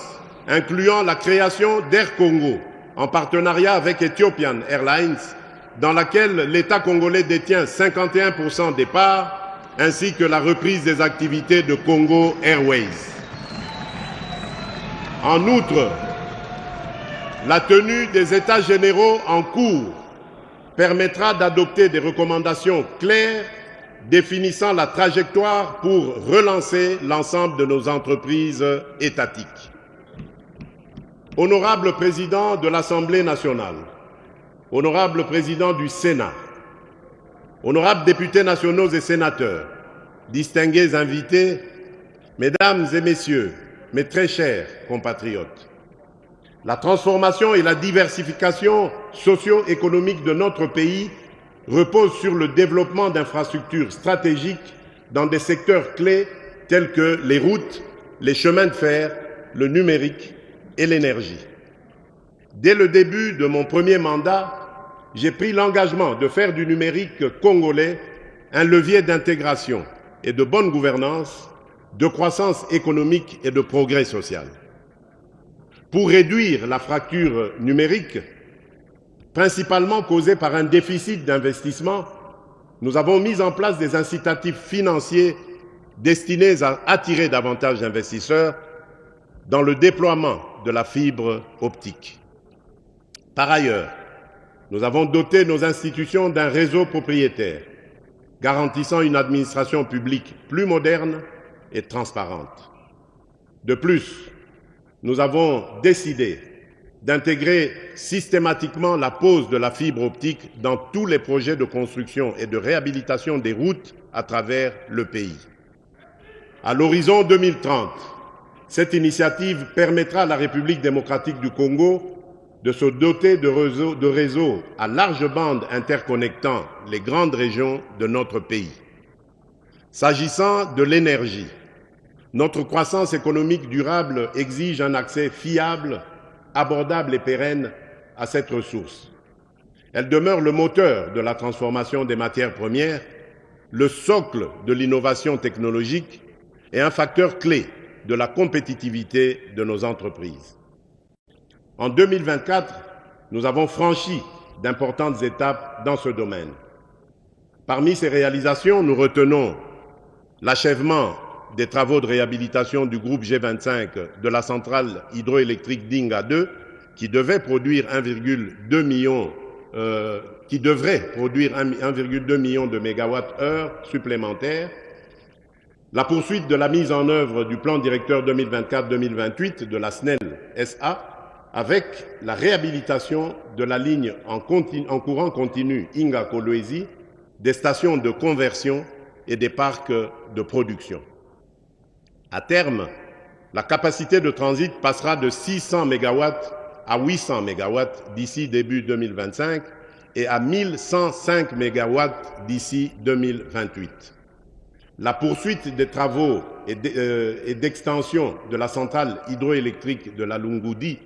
incluant la création d'Air Congo en partenariat avec Ethiopian Airlines, dans laquelle l'État congolais détient 51% des parts, ainsi que la reprise des activités de Congo Airways. En outre, la tenue des États généraux en cours permettra d'adopter des recommandations claires définissant la trajectoire pour relancer l'ensemble de nos entreprises étatiques. Honorable Président de l'Assemblée nationale, Honorable Président du Sénat, honorables députés nationaux et sénateurs, distingués invités, Mesdames et Messieurs, mes très chers compatriotes, la transformation et la diversification socio-économique de notre pays reposent sur le développement d'infrastructures stratégiques dans des secteurs clés tels que les routes, les chemins de fer, le numérique et l'énergie. Dès le début de mon premier mandat, j'ai pris l'engagement de faire du numérique congolais un levier d'intégration et de bonne gouvernance, de croissance économique et de progrès social. Pour réduire la fracture numérique, principalement causée par un déficit d'investissement, nous avons mis en place des incitatifs financiers destinés à attirer davantage d'investisseurs dans le déploiement de la fibre optique. Par ailleurs, nous avons doté nos institutions d'un réseau propriétaire, garantissant une administration publique plus moderne et transparente. De plus, nous avons décidé d'intégrer systématiquement la pose de la fibre optique dans tous les projets de construction et de réhabilitation des routes à travers le pays. À l'horizon 2030, cette initiative permettra à la République démocratique du Congo de se doter de réseaux à large bande interconnectant les grandes régions de notre pays. S'agissant de l'énergie, notre croissance économique durable exige un accès fiable, abordable et pérenne à cette ressource. Elle demeure le moteur de la transformation des matières premières, le socle de l'innovation technologique et un facteur clé de la compétitivité de nos entreprises. En 2024, nous avons franchi d'importantes étapes dans ce domaine. Parmi ces réalisations, nous retenons l'achèvement des travaux de réhabilitation du groupe G25 de la centrale hydroélectrique d'Inga 2, qui devrait produire 1,2 million de mégawattheures supplémentaires, la poursuite de la mise en œuvre du plan directeur 2024-2028 de la SNEL SA, avec la réhabilitation de la ligne en courant continu Inga-Kolwezi, des stations de conversion et des parcs de production. À terme, la capacité de transit passera de 600 MW à 800 MW d'ici début 2025 et à 1105 MW d'ici 2028. La poursuite des travaux et d'extension de la centrale hydroélectrique de la Lungoudi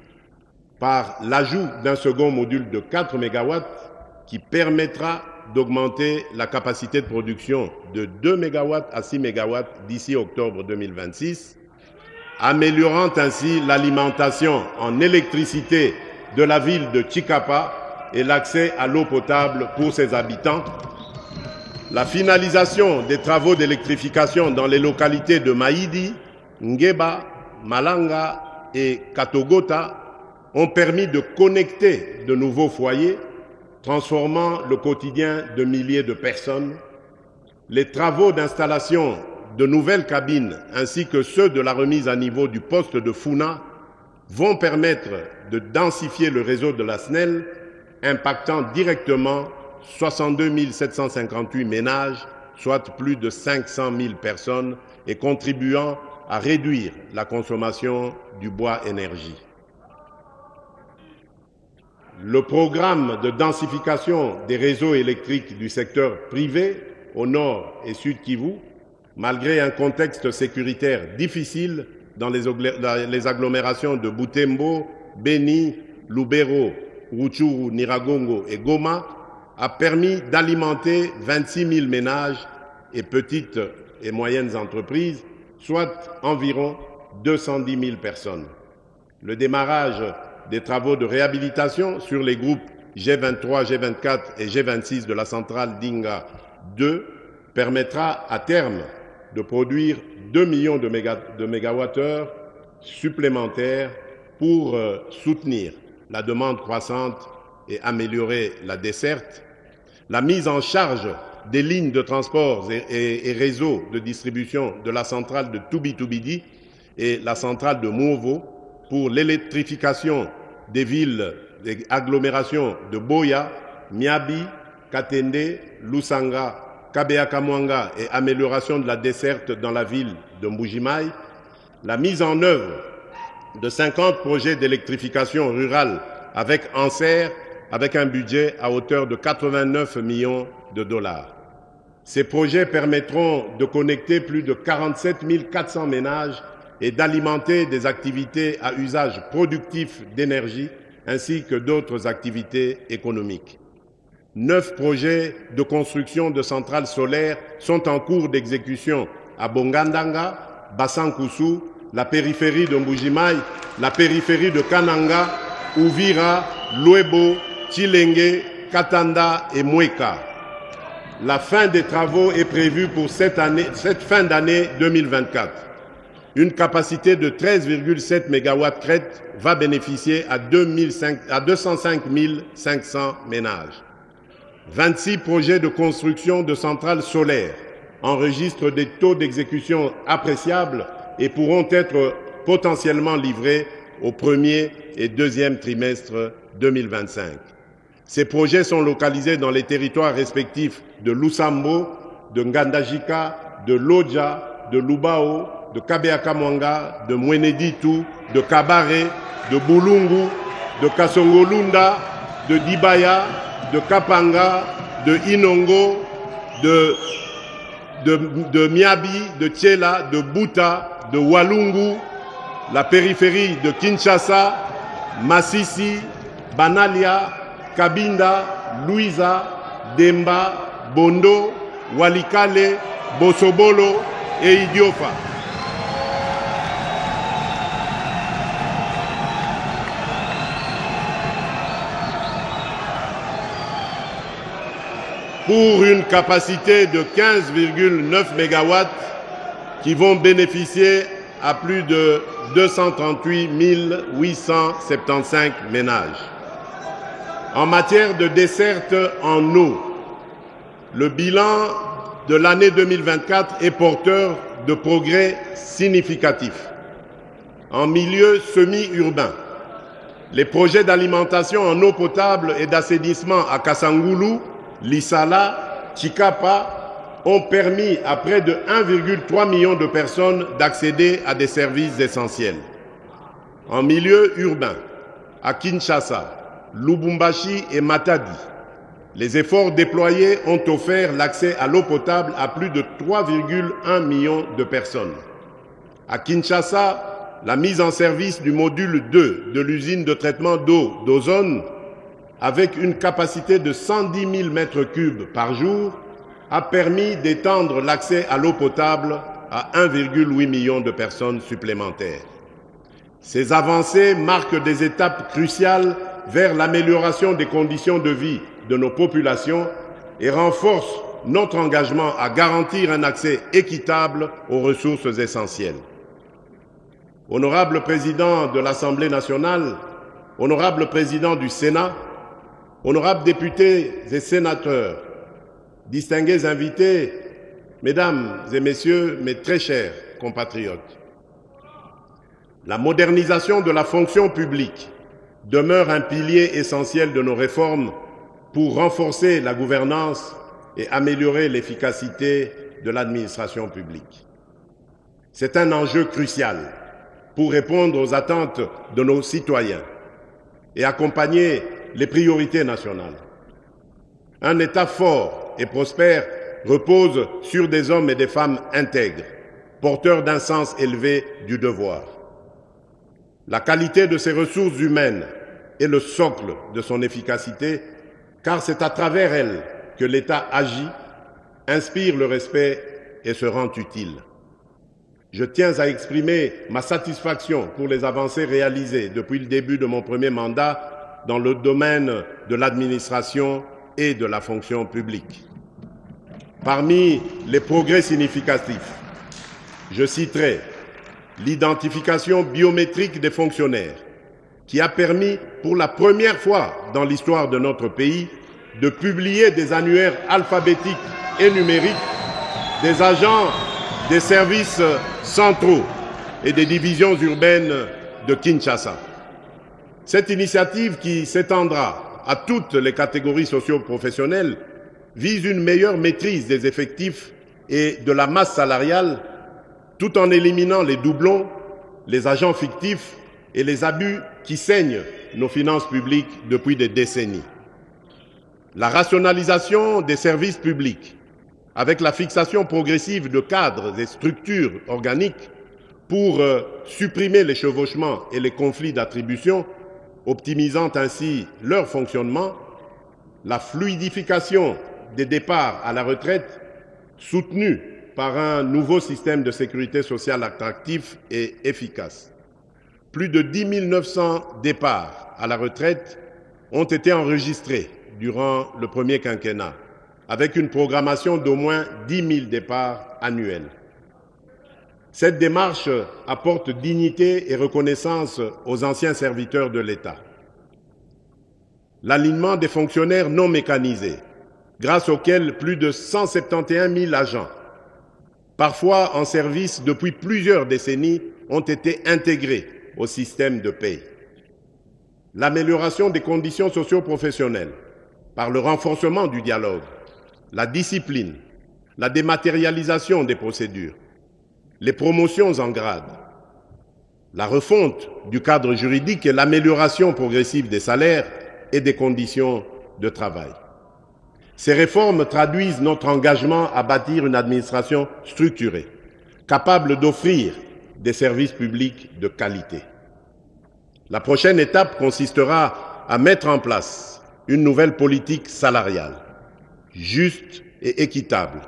par l'ajout d'un second module de 4 MW qui permettra d'augmenter la capacité de production de 2 MW à 6 MW d'ici octobre 2026, améliorant ainsi l'alimentation en électricité de la ville de Chikapa et l'accès à l'eau potable pour ses habitants. La finalisation des travaux d'électrification dans les localités de Maïdi, Ngeba, Malanga et Katogota ont permis de connecter de nouveaux foyers, transformant le quotidien de milliers de personnes. Les travaux d'installation de nouvelles cabines ainsi que ceux de la remise à niveau du poste de Funa vont permettre de densifier le réseau de la SNEL, impactant directement 62 758 ménages, soit plus de 500 000 personnes, et contribuant à réduire la consommation du bois énergie. Le programme de densification des réseaux électriques du secteur privé au nord et sud Kivu, malgré un contexte sécuritaire difficile dans les agglomérations de Butembo, Beni, Lubero, Rutshuru, Nyiragongo et Goma, a permis d'alimenter 26 000 ménages et petites et moyennes entreprises, soit environ 210 000 personnes. Le démarrage des travaux de réhabilitation sur les groupes G23, G24 et G26 de la centrale d'Inga 2 permettra à terme de produire 2 millions de mégawattheures supplémentaires pour soutenir la demande croissante et améliorer la desserte, la mise en charge des lignes de transport et réseaux de distribution de la centrale de Toubi-Toubidi et la centrale de Mouvo pour l'électrification des villes, des agglomérations de Boya, Miabi, Katende, Lusanga, Kabea-Kamwanga et amélioration de la desserte dans la ville de Mbujimaï, la mise en œuvre de 50 projets d'électrification rurale avec Anser, avec un budget à hauteur de 89 millions de dollars. Ces projets permettront de connecter plus de 47 400 ménages et d'alimenter des activités à usage productif d'énergie ainsi que d'autres activités économiques. 9 projets de construction de centrales solaires sont en cours d'exécution à Bongandanga, Bassankusu, la périphérie de Mbujimaï, la périphérie de Kananga, Uvira, Luebo, Chilenge, Katanda et Mweka. La fin des travaux est prévue pour cette fin d'année 2024. Une capacité de 13,7 MW crête va bénéficier à 205 500 ménages. 26 projets de construction de centrales solaires enregistrent des taux d'exécution appréciables et pourront être potentiellement livrés au premier et deuxième trimestre 2025. Ces projets sont localisés dans les territoires respectifs de Lusambo, de Ngandajika, de Lodja, de Lubao, de Kabea-Kamwanga, de Mweneditu, de Kabare, de Bulungu, de Kasongolunda, de Dibaya, de Kapanga, de Inongo, de Miabi, de Tchela, de Buta, de Walungu, la périphérie de Kinshasa, Masisi, Banalia, Kabinda, Luiza, Demba, Bondo, Walikale, Bosobolo et Idiofa. Pour une capacité de 15,9 MW qui vont bénéficier à plus de 238 875 ménages. En matière de desserte en eau, le bilan de l'année 2024 est porteur de progrès significatifs. En milieu semi-urbain, les projets d'alimentation en eau potable et d'assainissement à Kasangulu, Lissala, Chikapa ont permis à près de 1,3 million de personnes d'accéder à des services essentiels. En milieu urbain, à Kinshasa, Lubumbashi et Matadi, les efforts déployés ont offert l'accès à l'eau potable à plus de 3,1 millions de personnes. À Kinshasa, la mise en service du module 2 de l'usine de traitement d'eau d'Ozone, avec une capacité de 110 000 m3 par jour, a permis d'étendre l'accès à l'eau potable à 1,8 million de personnes supplémentaires. Ces avancées marquent des étapes cruciales vers l'amélioration des conditions de vie de nos populations et renforcent notre engagement à garantir un accès équitable aux ressources essentielles. Honorable Président de l'Assemblée nationale, Honorable Président du Sénat, honorables députés et sénateurs, distingués invités, mesdames et messieurs, mes très chers compatriotes, la modernisation de la fonction publique demeure un pilier essentiel de nos réformes pour renforcer la gouvernance et améliorer l'efficacité de l'administration publique. C'est un enjeu crucial pour répondre aux attentes de nos citoyens et accompagner les priorités nationales. Un État fort et prospère repose sur des hommes et des femmes intègres, porteurs d'un sens élevé du devoir. La qualité de ses ressources humaines est le socle de son efficacité, car c'est à travers elles que l'État agit inspire le respect et se rend utile. Je tiens à exprimer ma satisfaction pour les avancées réalisées depuis le début de mon premier mandat dans le domaine de l'administration et de la fonction publique. Parmi les progrès significatifs, je citerai l'identification biométrique des fonctionnaires, qui a permis pour la première fois dans l'histoire de notre pays de publier des annuaires alphabétiques et numériques des agents des services centraux et des divisions urbaines de Kinshasa. Cette initiative, qui s'étendra à toutes les catégories socio-professionnelles, vise une meilleure maîtrise des effectifs et de la masse salariale, tout en éliminant les doublons, les agents fictifs et les abus qui saignent nos finances publiques depuis des décennies. La rationalisation des services publics, avec la fixation progressive de cadres et structures organiques pour supprimer les chevauchements et les conflits d'attribution, optimisant ainsi leur fonctionnement, la fluidification des départs à la retraite, soutenue par un nouveau système de sécurité sociale attractif et efficace. Plus de 10 900 départs à la retraite ont été enregistrés durant le premier quinquennat, avec une programmation d'au moins 10 000 départs annuels. Cette démarche apporte dignité et reconnaissance aux anciens serviteurs de l'État. L'alignement des fonctionnaires non mécanisés, grâce auquel plus de 171 000 agents, parfois en service depuis plusieurs décennies, ont été intégrés au système de paie. L'amélioration des conditions socio-professionnelles par le renforcement du dialogue, la discipline, la dématérialisation des procédures, les promotions en grade, la refonte du cadre juridique et l'amélioration progressive des salaires et des conditions de travail. Ces réformes traduisent notre engagement à bâtir une administration structurée, capable d'offrir des services publics de qualité. La prochaine étape consistera à mettre en place une nouvelle politique salariale, juste et équitable,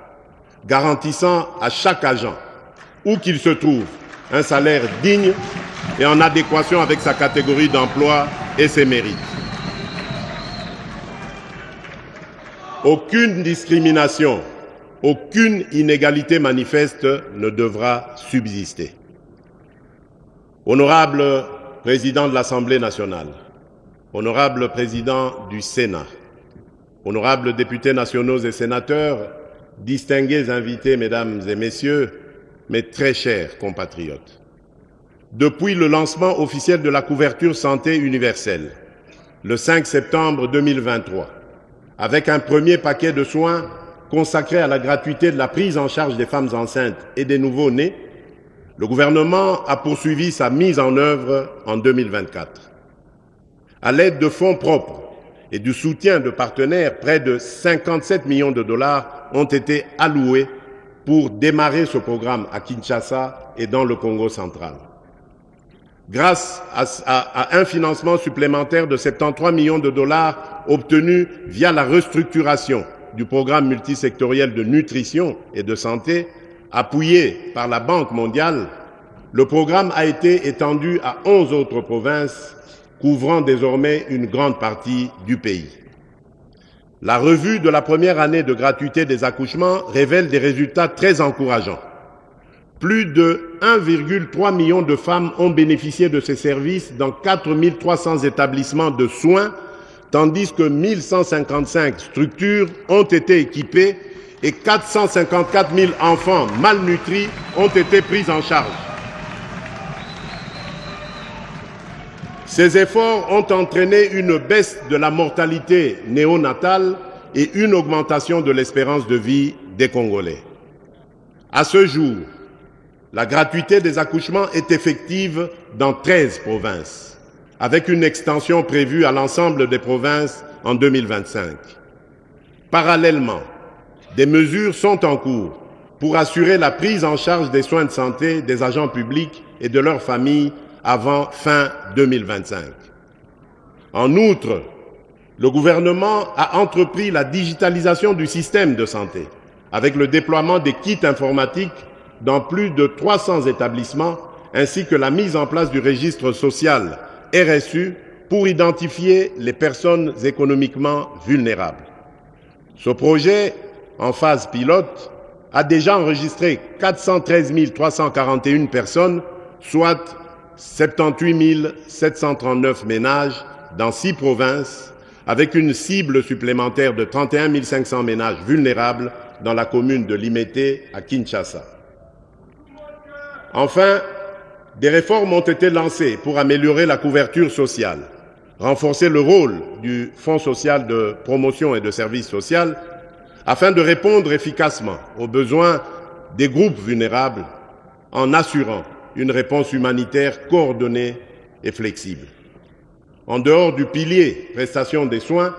garantissant à chaque agent, où qu'il se trouve, un salaire digne et en adéquation avec sa catégorie d'emploi et ses mérites. Aucune discrimination, aucune inégalité manifeste ne devra subsister. Honorable Président de l'Assemblée nationale, Honorable Président du Sénat, honorables députés nationaux et sénateurs, distingués invités, mesdames et messieurs, mes très chers compatriotes. Depuis le lancement officiel de la couverture santé universelle, le 5 septembre 2023, avec un premier paquet de soins consacré à la gratuité de la prise en charge des femmes enceintes et des nouveau-nés, le gouvernement a poursuivi sa mise en œuvre en 2024. À l'aide de fonds propres et du soutien de partenaires, près de 57 millions de dollars ont été alloués pour démarrer ce programme à Kinshasa et dans le Congo central. Grâce à un financement supplémentaire de 73 millions de dollars obtenu via la restructuration du programme multisectoriel de nutrition et de santé, appuyé par la Banque mondiale, le programme a été étendu à 11 autres provinces, couvrant désormais une grande partie du pays. La revue de la première année de gratuité des accouchements révèle des résultats très encourageants. Plus de 1,3 million de femmes ont bénéficié de ces services dans 4 300 établissements de soins, tandis que 1155 structures ont été équipées et 454 000 enfants malnutris ont été pris en charge. Ces efforts ont entraîné une baisse de la mortalité néonatale et une augmentation de l'espérance de vie des Congolais. À ce jour, la gratuité des accouchements est effective dans 13 provinces, avec une extension prévue à l'ensemble des provinces en 2025. Parallèlement, des mesures sont en cours pour assurer la prise en charge des soins de santé des agents publics et de leurs familles avant fin 2025. En outre, le gouvernement a entrepris la digitalisation du système de santé avec le déploiement des kits informatiques dans plus de 300 établissements, ainsi que la mise en place du registre social RSU pour identifier les personnes économiquement vulnérables. Ce projet, en phase pilote, a déjà enregistré 413 341 personnes, soit 78 739 ménages dans 6 provinces, avec une cible supplémentaire de 31 500 ménages vulnérables dans la commune de Limete à Kinshasa. Enfin, des réformes ont été lancées pour améliorer la couverture sociale, renforcer le rôle du Fonds social de promotion et de services sociaux afin de répondre efficacement aux besoins des groupes vulnérables en assurant une réponse humanitaire coordonnée et flexible. En dehors du pilier prestation des soins,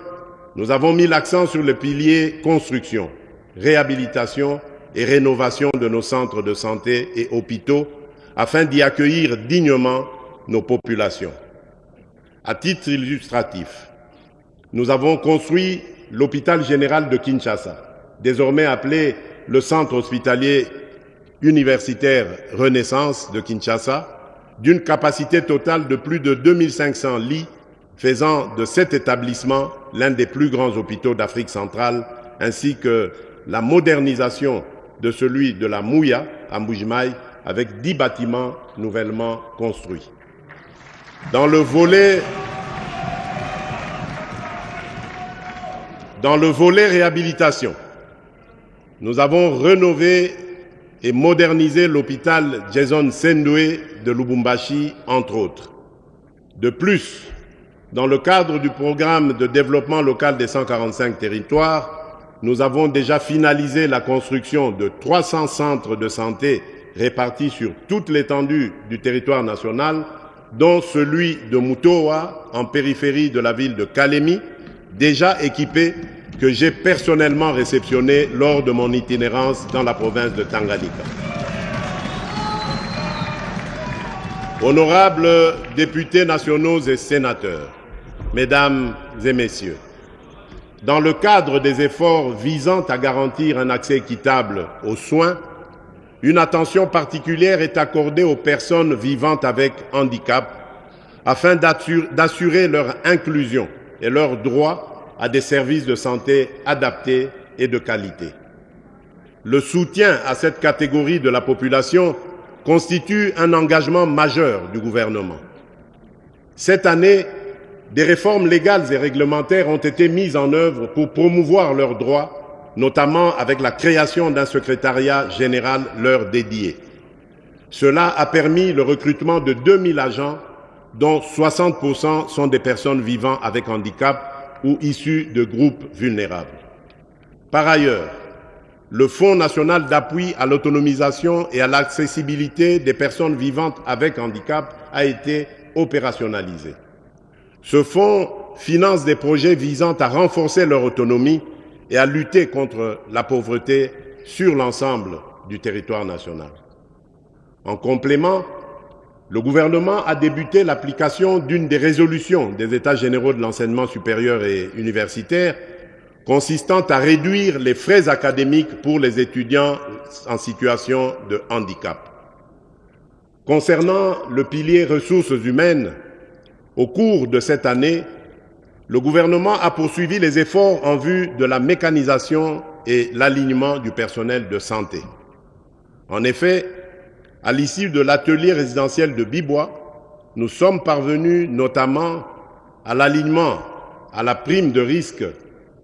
nous avons mis l'accent sur le pilier construction, réhabilitation et rénovation de nos centres de santé et hôpitaux afin d'y accueillir dignement nos populations. À titre illustratif, nous avons construit l'hôpital général de Kinshasa, désormais appelé le Centre hospitalier universitaire Renaissance de Kinshasa, d'une capacité totale de plus de 2500 lits, faisant de cet établissement l'un des plus grands hôpitaux d'Afrique centrale, ainsi que la modernisation de celui de la Mouya à Mbujimaï, avec 10 bâtiments nouvellement construits. Dans le volet réhabilitation, nous avons rénové et modernisé l'hôpital Jason Sendoué de Lubumbashi, entre autres. De plus, dans le cadre du programme de développement local des 145 territoires, nous avons déjà finalisé la construction de 300 centres de santé répartis sur toute l'étendue du territoire national, dont celui de Mutoa, en périphérie de la ville de Kalemi, déjà équipé, que j'ai personnellement réceptionné lors de mon itinérance dans la province de Tanganyika. Honorables députés nationaux et sénateurs, Mesdames et Messieurs, dans le cadre des efforts visant à garantir un accès équitable aux soins, une attention particulière est accordée aux personnes vivant avec handicap afin d'assurer leur inclusion et leur droit à des services de santé adaptés et de qualité. Le soutien à cette catégorie de la population constitue un engagement majeur du gouvernement. Cette année, des réformes légales et réglementaires ont été mises en œuvre pour promouvoir leurs droits, notamment avec la création d'un secrétariat général leur dédié. Cela a permis le recrutement de 2000 agents, dont 60% sont des personnes vivant avec handicap ou issus de groupes vulnérables. Par ailleurs, le Fonds national d'appui à l'autonomisation et à l'accessibilité des personnes vivantes avec handicap a été opérationnalisé. Ce fonds finance des projets visant à renforcer leur autonomie et à lutter contre la pauvreté sur l'ensemble du territoire national. En complément, le gouvernement a débuté l'application d'une des résolutions des États généraux de l'enseignement supérieur et universitaire consistant à réduire les frais académiques pour les étudiants en situation de handicap. Concernant le pilier ressources humaines, au cours de cette année, le gouvernement a poursuivi les efforts en vue de la mécanisation et l'alignement du personnel de santé. En effet, à l'issue de l'atelier résidentiel de Bibois, nous sommes parvenus notamment à l'alignement à la prime de risque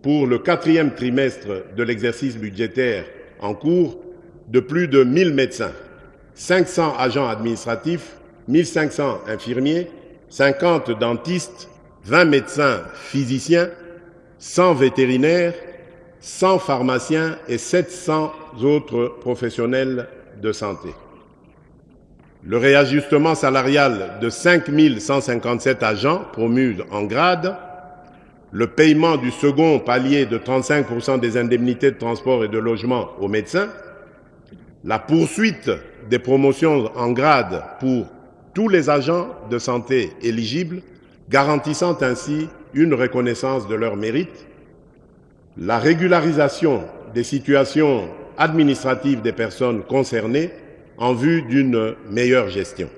pour le 4e trimestre de l'exercice budgétaire en cours de plus de 1000 médecins, 500 agents administratifs, 1500 infirmiers, 50 dentistes, 20 médecins physiciens, 100 vétérinaires, 100 pharmaciens et 700 autres professionnels de santé. Le réajustement salarial de 5157 agents promus en grade, le paiement du second palier de 35% des indemnités de transport et de logement aux médecins, la poursuite des promotions en grade pour tous les agents de santé éligibles, garantissant ainsi une reconnaissance de leur mérite, la régularisation des situations administrative des personnes concernées en vue d'une meilleure gestion.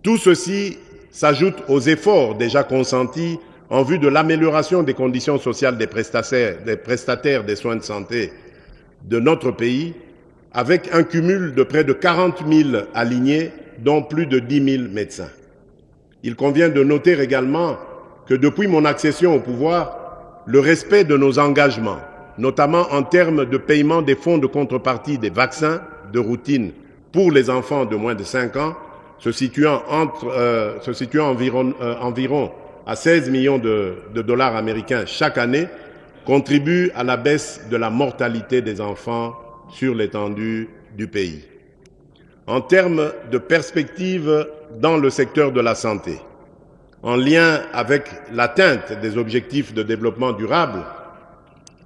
Tout ceci s'ajoute aux efforts déjà consentis en vue de l'amélioration des conditions sociales des prestataires des soins de santé de notre pays, avec un cumul de près de 40 000 alignés, dont plus de 10 000 médecins. Il convient de noter également que depuis mon accession au pouvoir, le respect de nos engagements, notamment en termes de paiement des fonds de contrepartie des vaccins de routine pour les enfants de moins de 5 ans, se situant environ à 16 millions de dollars américains chaque année, contribue à la baisse de la mortalité des enfants sur l'étendue du pays. En termes de perspectives dans le secteur de la santé, en lien avec l'atteinte des objectifs de développement durable,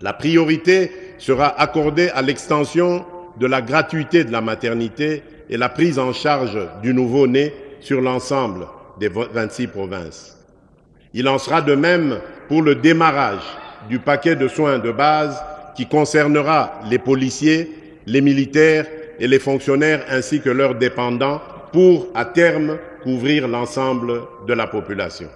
la priorité sera accordée à l'extension de la gratuité de la maternité et la prise en charge du nouveau-né sur l'ensemble des 26 provinces. Il en sera de même pour le démarrage du paquet de soins de base qui concernera les policiers, les militaires et les fonctionnaires ainsi que leurs dépendants pour, à terme, couvrir l'ensemble de la population.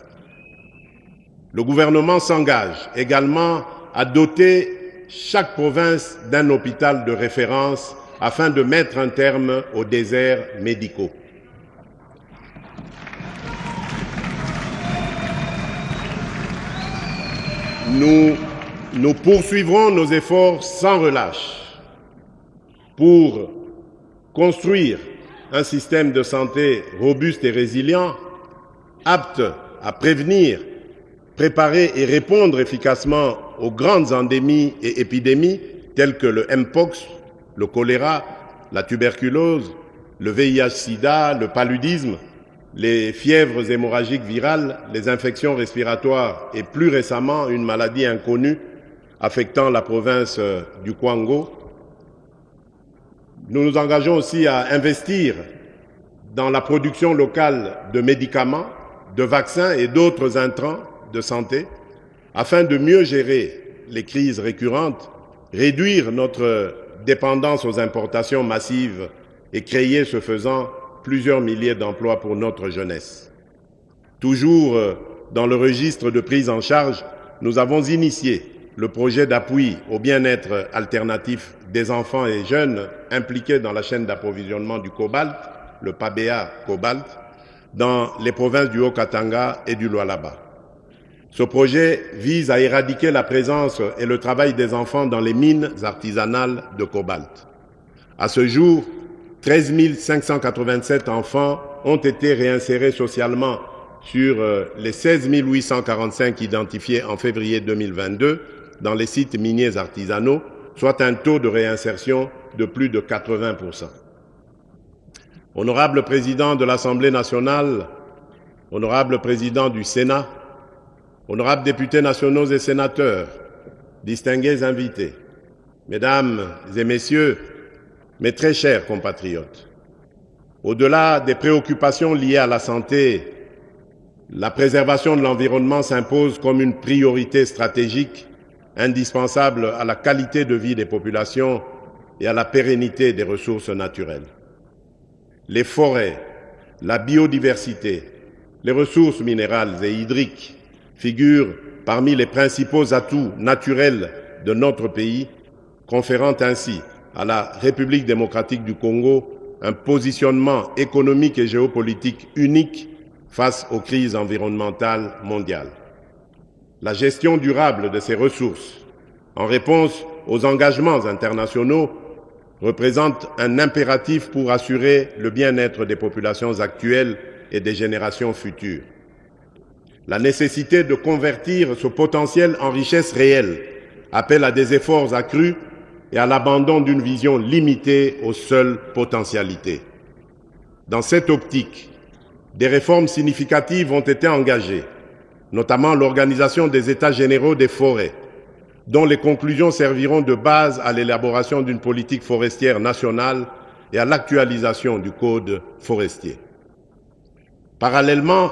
Le gouvernement s'engage également à doter chaque province d'un hôpital de référence afin de mettre un terme aux déserts médicaux. Nous poursuivrons nos efforts sans relâche pour construire un système de santé robuste et résilient, apte à prévenir, préparer et répondre efficacement aux grandes endémies et épidémies telles que le Mpox, le choléra, la tuberculose, le VIH-Sida, le paludisme, les fièvres hémorragiques virales, les infections respiratoires et plus récemment une maladie inconnue affectant la province du Kwango. Nous nous engageons aussi à investir dans la production locale de médicaments, de vaccins et d'autres intrants de santé afin de mieux gérer les crises récurrentes, réduire notre dépendance aux importations massives et créer, ce faisant, plusieurs milliers d'emplois pour notre jeunesse. Toujours dans le registre de prise en charge, nous avons initié le projet d'appui au bien-être alternatif des enfants et jeunes impliqués dans la chaîne d'approvisionnement du cobalt, le PABEA Cobalt, dans les provinces du Haut-Katanga et du Lualaba. Ce projet vise à éradiquer la présence et le travail des enfants dans les mines artisanales de cobalt. À ce jour, 13 587 enfants ont été réinsérés socialement sur les 16 845 identifiés en février 2022 dans les sites miniers artisanaux, soit un taux de réinsertion de plus de 80%. Honorable Président de l'Assemblée nationale, Honorable Président du Sénat, honorables députés nationaux et sénateurs, distingués invités, Mesdames et Messieurs, mes très chers compatriotes, au-delà des préoccupations liées à la santé, la préservation de l'environnement s'impose comme une priorité stratégique indispensable à la qualité de vie des populations et à la pérennité des ressources naturelles. Les forêts, la biodiversité, les ressources minérales et hydriques figurent parmi les principaux atouts naturels de notre pays, conférant ainsi à la République démocratique du Congo un positionnement économique et géopolitique unique face aux crises environnementales mondiales. La gestion durable de ces ressources, en réponse aux engagements internationaux, représente un impératif pour assurer le bien-être des populations actuelles et des générations futures. La nécessité de convertir ce potentiel en richesse réelle appelle à des efforts accrus et à l'abandon d'une vision limitée aux seules potentialités. Dans cette optique, des réformes significatives ont été engagées, notamment l'organisation des États généraux des forêts, dont les conclusions serviront de base à l'élaboration d'une politique forestière nationale et à l'actualisation du Code forestier. Parallèlement,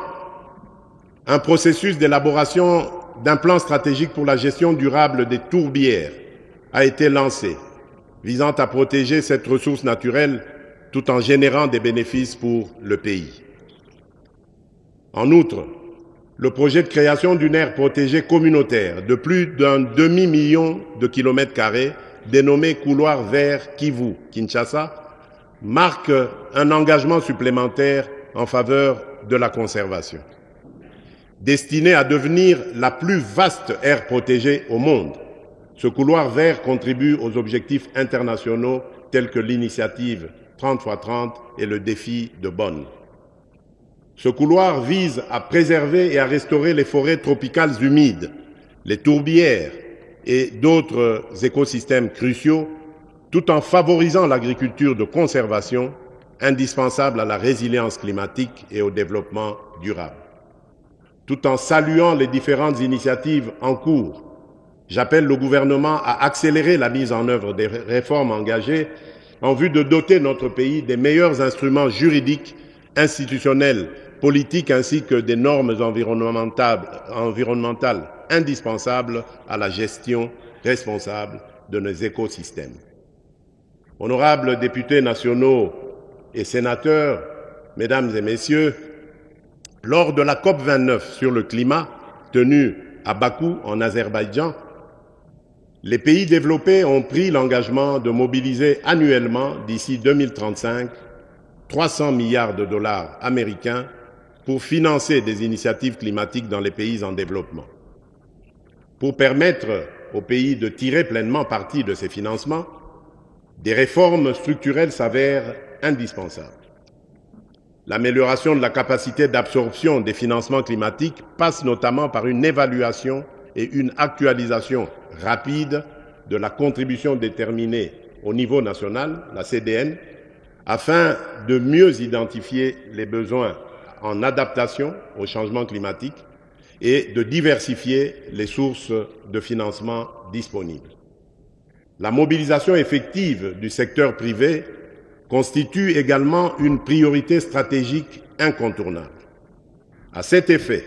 un processus d'élaboration d'un plan stratégique pour la gestion durable des tourbières a été lancé visant à protéger cette ressource naturelle tout en générant des bénéfices pour le pays. En outre, le projet de création d'une aire protégée communautaire de plus d'un demi-million de kilomètres carrés, dénommé Couloir vert Kivu-Kinshasa, marque un engagement supplémentaire en faveur de la conservation. Destinée à devenir la plus vaste aire protégée au monde, ce couloir vert contribue aux objectifs internationaux tels que l'initiative 30x30 et le défi de Bonn. Ce couloir vise à préserver et à restaurer les forêts tropicales humides, les tourbières et d'autres écosystèmes cruciaux, tout en favorisant l'agriculture de conservation, indispensable à la résilience climatique et au développement durable. Tout en saluant les différentes initiatives en cours, j'appelle le gouvernement à accélérer la mise en œuvre des réformes engagées en vue de doter notre pays des meilleurs instruments juridiques, institutionnels, politiques ainsi que des normes environnementales indispensables à la gestion responsable de nos écosystèmes. Honorables députés nationaux et sénateurs, mesdames et messieurs, lors de la COP29 sur le climat tenue à Bakou en Azerbaïdjan, les pays développés ont pris l'engagement de mobiliser annuellement d'ici 2035 300 milliards de dollars américains pour financer des initiatives climatiques dans les pays en développement. Pour permettre aux pays de tirer pleinement parti de ces financements, des réformes structurelles s'avèrent indispensables. L'amélioration de la capacité d'absorption des financements climatiques passe notamment par une évaluation et une actualisation rapide de la contribution déterminée au niveau national, la CDN, afin de mieux identifier les besoins en adaptation au changement climatique et de diversifier les sources de financement disponibles. La mobilisation effective du secteur privé constitue également une priorité stratégique incontournable. À cet effet,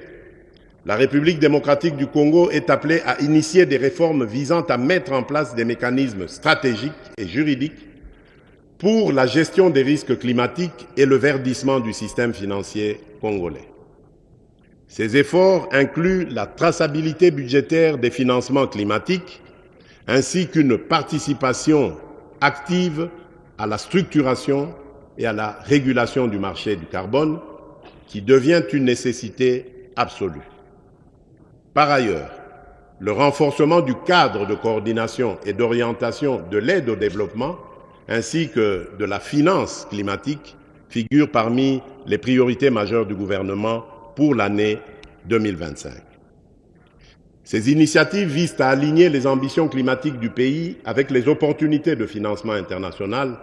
la République démocratique du Congo est appelée à initier des réformes visant à mettre en place des mécanismes stratégiques et juridiques pour la gestion des risques climatiques et le verdissement du système financier congolais. Ces efforts incluent la traçabilité budgétaire des financements climatiques ainsi qu'une participation active à la structuration et à la régulation du marché du carbone qui devient une nécessité absolue. Par ailleurs, le renforcement du cadre de coordination et d'orientation de l'aide au développement ainsi que de la finance climatique figure parmi les priorités majeures du gouvernement pour l'année 2025. Ces initiatives visent à aligner les ambitions climatiques du pays avec les opportunités de financement international,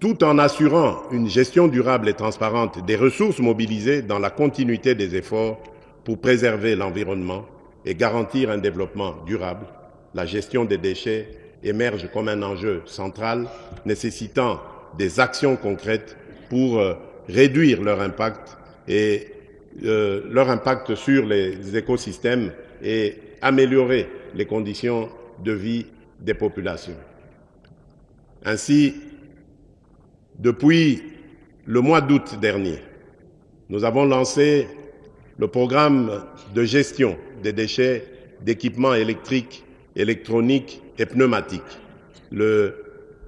tout en assurant une gestion durable et transparente des ressources mobilisées dans la continuité des efforts pour préserver l'environnement et garantir un développement durable. La gestion des déchets émerge comme un enjeu central nécessitant des actions concrètes pour réduire leur impact sur les écosystèmes et améliorer les conditions de vie des populations. Ainsi, depuis le mois d'août dernier, nous avons lancé le programme de gestion des déchets d'équipements électriques, électroniques et pneumatiques, le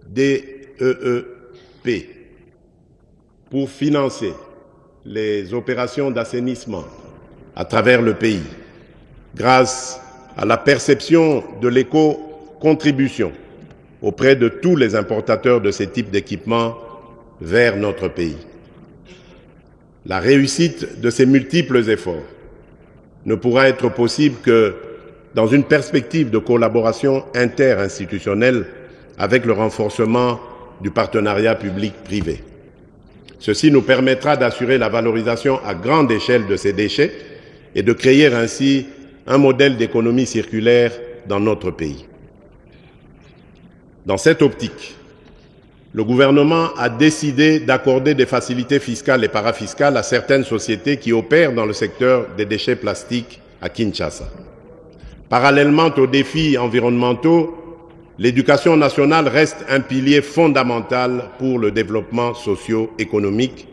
DEEP, pour financer les opérations d'assainissement à travers le pays, grâce à la perception de l'éco-contribution auprès de tous les importateurs de ces types d'équipements vers notre pays. La réussite de ces multiples efforts ne pourra être possible que dans une perspective de collaboration interinstitutionnelle avec le renforcement du partenariat public-privé. Ceci nous permettra d'assurer la valorisation à grande échelle de ces déchets et de créer ainsi un modèle d'économie circulaire dans notre pays. Dans cette optique, le gouvernement a décidé d'accorder des facilités fiscales et parafiscales à certaines sociétés qui opèrent dans le secteur des déchets plastiques à Kinshasa. Parallèlement aux défis environnementaux, l'éducation nationale reste un pilier fondamental pour le développement socio-économique,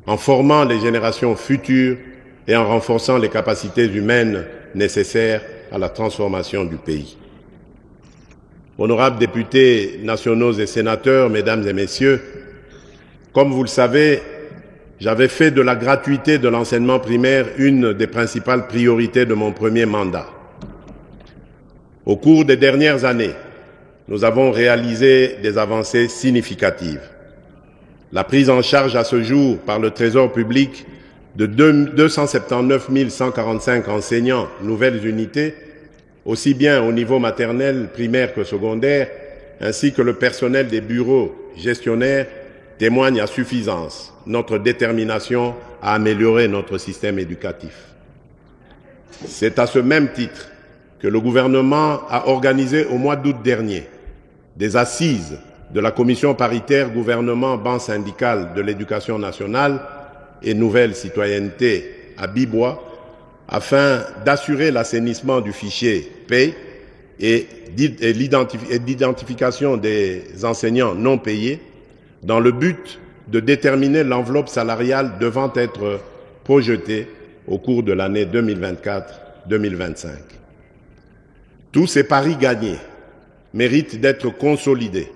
en formant les générations futures et en renforçant les capacités humaines nécessaires à la transformation du pays. Honorables députés nationaux et sénateurs, mesdames et messieurs, comme vous le savez, j'avais fait de la gratuité de l'enseignement primaire une des principales priorités de mon premier mandat. Au cours des dernières années, nous avons réalisé des avancées significatives. La prise en charge à ce jour par le Trésor public de 279 145 enseignants nouvelles unités, aussi bien au niveau maternel, primaire que secondaire, ainsi que le personnel des bureaux gestionnaires, témoigne à suffisance notre détermination à améliorer notre système éducatif. C'est à ce même titre que le gouvernement a organisé au mois d'août dernier des assises de la commission paritaire gouvernement-ban syndical de l'éducation nationale et nouvelle citoyenneté à Bibois, afin d'assurer l'assainissement du fichier PAY et l'identification des enseignants non payés dans le but de déterminer l'enveloppe salariale devant être projetée au cours de l'année 2024-2025. Tous ces paris gagnés méritent d'être consolidés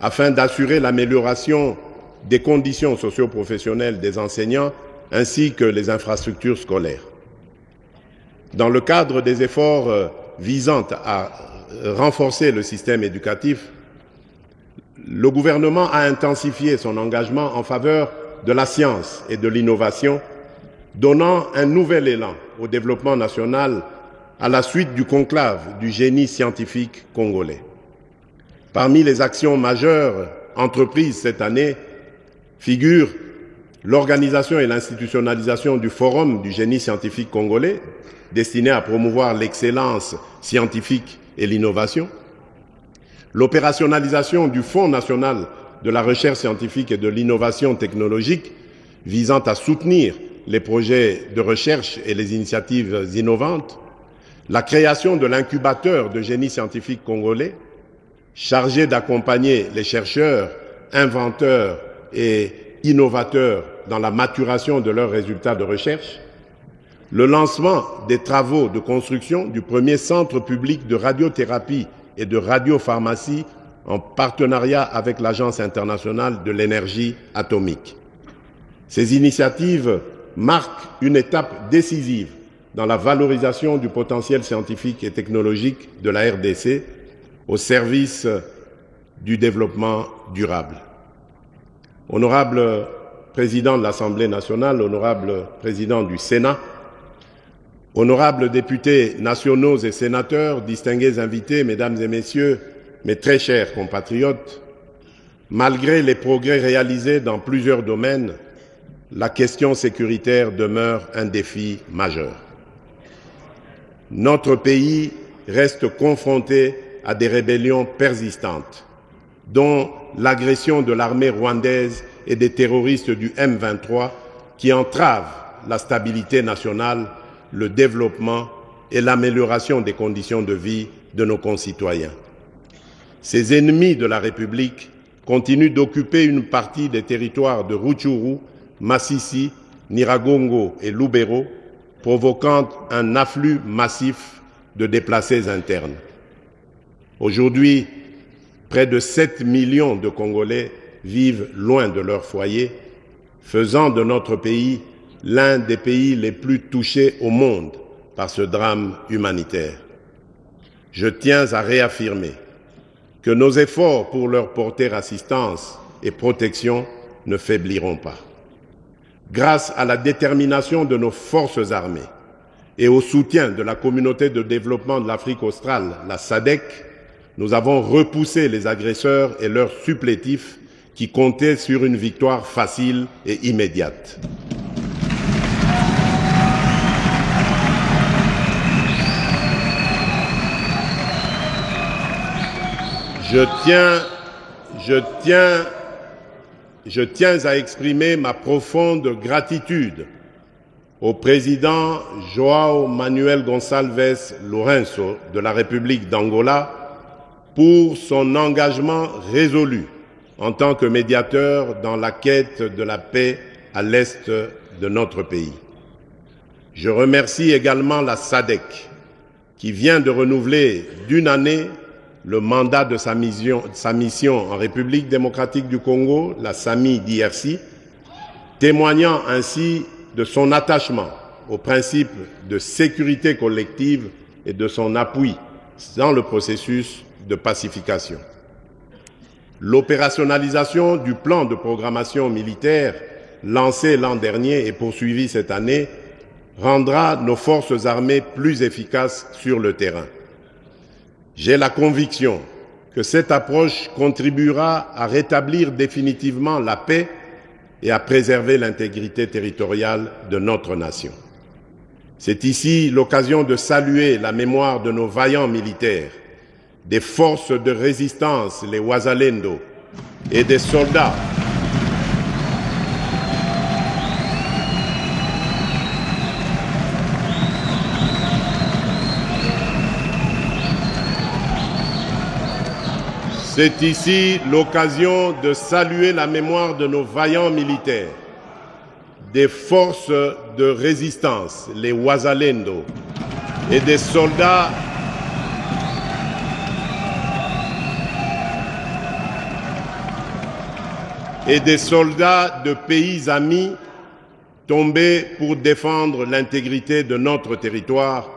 afin d'assurer l'amélioration des conditions socio-professionnelles des enseignants ainsi que les infrastructures scolaires. Dans le cadre des efforts visant à renforcer le système éducatif, le gouvernement a intensifié son engagement en faveur de la science et de l'innovation, donnant un nouvel élan au développement national à la suite du conclave du génie scientifique congolais. Parmi les actions majeures entreprises cette année figurent l'organisation et l'institutionnalisation du Forum du génie scientifique congolais, destiné à promouvoir l'excellence scientifique et l'innovation, l'opérationnalisation du Fonds national de la recherche scientifique et de l'innovation technologique visant à soutenir les projets de recherche et les initiatives innovantes, la création de l'incubateur de génie scientifique congolais, chargé d'accompagner les chercheurs, inventeurs et innovateurs dans la maturation de leurs résultats de recherche, le lancement des travaux de construction du premier centre public de radiothérapie et de radiopharmacie en partenariat avec l'Agence internationale de l'énergie atomique. Ces initiatives marquent une étape décisive dans la valorisation du potentiel scientifique et technologique de la RDC au service du développement durable. Honorable Président de l'Assemblée nationale, honorable Président du Sénat, honorables députés nationaux et sénateurs, distingués invités, mesdames et messieurs, mes très chers compatriotes, malgré les progrès réalisés dans plusieurs domaines, la question sécuritaire demeure un défi majeur. Notre pays reste confronté à des rébellions persistantes, dont l'agression de l'armée rwandaise et des terroristes du M23 qui entravent la stabilité nationale, le développement et l'amélioration des conditions de vie de nos concitoyens. Ces ennemis de la République continuent d'occuper une partie des territoires de Rutshuru, Masisi, Nyiragongo et Lubero, provoquant un afflux massif de déplacés internes. Aujourd'hui, près de 7 millions de Congolais vivent loin de leur foyer, faisant de notre pays l'un des pays les plus touchés au monde par ce drame humanitaire. Je tiens à réaffirmer que nos efforts pour leur porter assistance et protection ne faibliront pas. Grâce à la détermination de nos forces armées et au soutien de la communauté de développement de l'Afrique australe, la SADC, nous avons repoussé les agresseurs et leurs supplétifs qui comptaient sur une victoire facile et immédiate. Je tiens à exprimer ma profonde gratitude au président João Manuel Gonçalves Lourenço de la République d'Angola pour son engagement résolu en tant que médiateur dans la quête de la paix à l'est de notre pays. Je remercie également la SADC qui vient de renouveler d'une année le mandat de sa mission en République démocratique du Congo, la SAMI d'IRC, témoignant ainsi de son attachement au principe de sécurité collective et de son appui dans le processus de pacification. L'opérationnalisation du plan de programmation militaire lancé l'an dernier et poursuivi cette année rendra nos forces armées plus efficaces sur le terrain. J'ai la conviction que cette approche contribuera à rétablir définitivement la paix et à préserver l'intégrité territoriale de notre nation. C'est ici l'occasion de saluer la mémoire de nos vaillants militaires, des forces de résistance, les Wazalendo, et des soldats C'est ici l'occasion de saluer la mémoire de nos vaillants militaires, des forces de résistance, les Wazalendo, et des soldats de pays amis tombés pour défendre l'intégrité de notre territoire,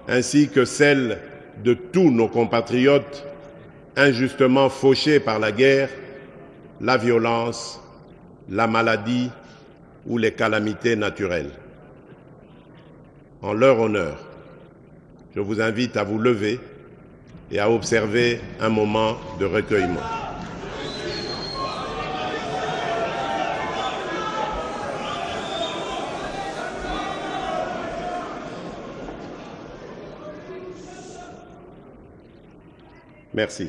ainsi que celle de tous nos compatriotes injustement fauchés par la guerre, la violence, la maladie ou les calamités naturelles. En leur honneur, je vous invite à vous lever et à observer un moment de recueillement. Merci.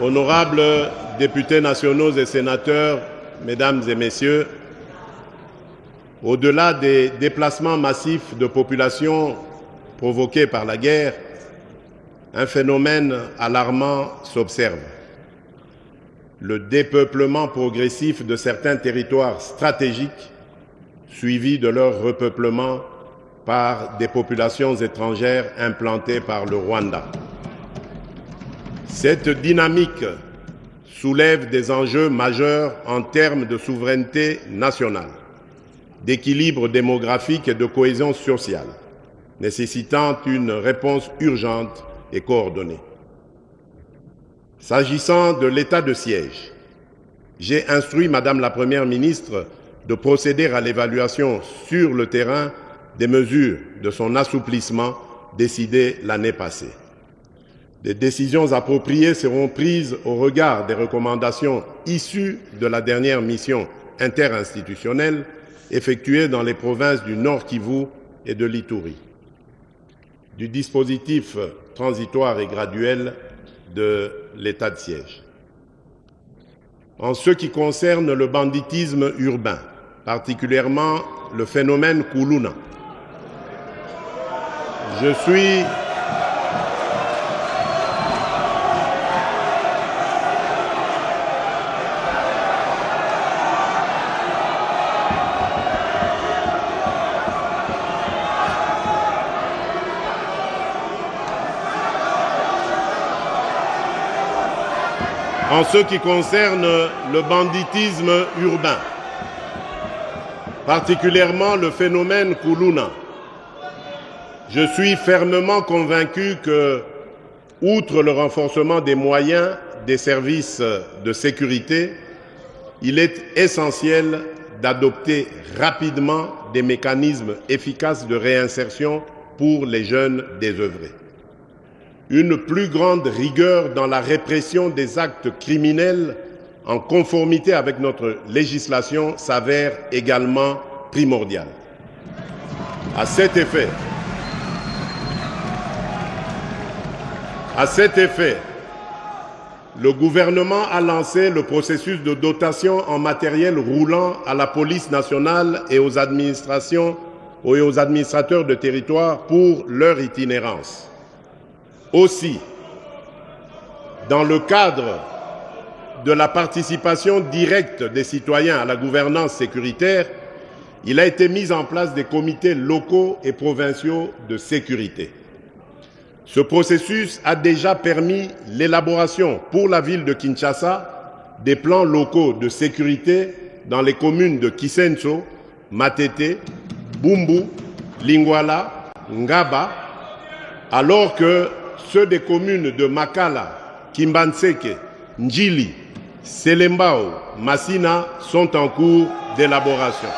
Honorables députés nationaux et sénateurs, mesdames et messieurs, au-delà des déplacements massifs de population provoqués par la guerre, un phénomène alarmant s'observe. Le dépeuplement progressif de certains territoires stratégiques, suivi de leur repeuplement par des populations étrangères implantées par le Rwanda. Cette dynamique soulève des enjeux majeurs en termes de souveraineté nationale, d'équilibre démographique et de cohésion sociale, nécessitant une réponse urgente et coordonnée. S'agissant de l'état de siège, j'ai instruit Madame la Première ministre de procéder à l'évaluation sur le terrain des mesures de son assouplissement décidées l'année passée. Des décisions appropriées seront prises au regard des recommandations issues de la dernière mission interinstitutionnelle effectuée dans les provinces du Nord Kivu et de l'Ituri, du dispositif transitoire et graduel de l'état de siège. En ce qui concerne le banditisme urbain, particulièrement le phénomène Kuluna, je suis En ce qui concerne le banditisme urbain, particulièrement le phénomène Kuluna, je suis fermement convaincu que, outre le renforcement des moyens des services de sécurité, il est essentiel d'adopter rapidement des mécanismes efficaces de réinsertion pour les jeunes désœuvrés. Une plus grande rigueur dans la répression des actes criminels en conformité avec notre législation s'avère également primordiale. À cet effet, À cet effet, le gouvernement a lancé le processus de dotation en matériel roulant à la police nationale et aux administrations et aux administrateurs de territoire pour leur itinérance. Aussi, dans le cadre de la participation directe des citoyens à la gouvernance sécuritaire, il a été mis en place des comités locaux et provinciaux de sécurité. Ce processus a déjà permis l'élaboration pour la ville de Kinshasa des plans locaux de sécurité dans les communes de Kisenso, Matete, Bumbu, Lingwala, Ngaba, alors que ceux des communes de Makala, Kimbanseke, Njili, Selembao, Massina sont en cours d'élaboration.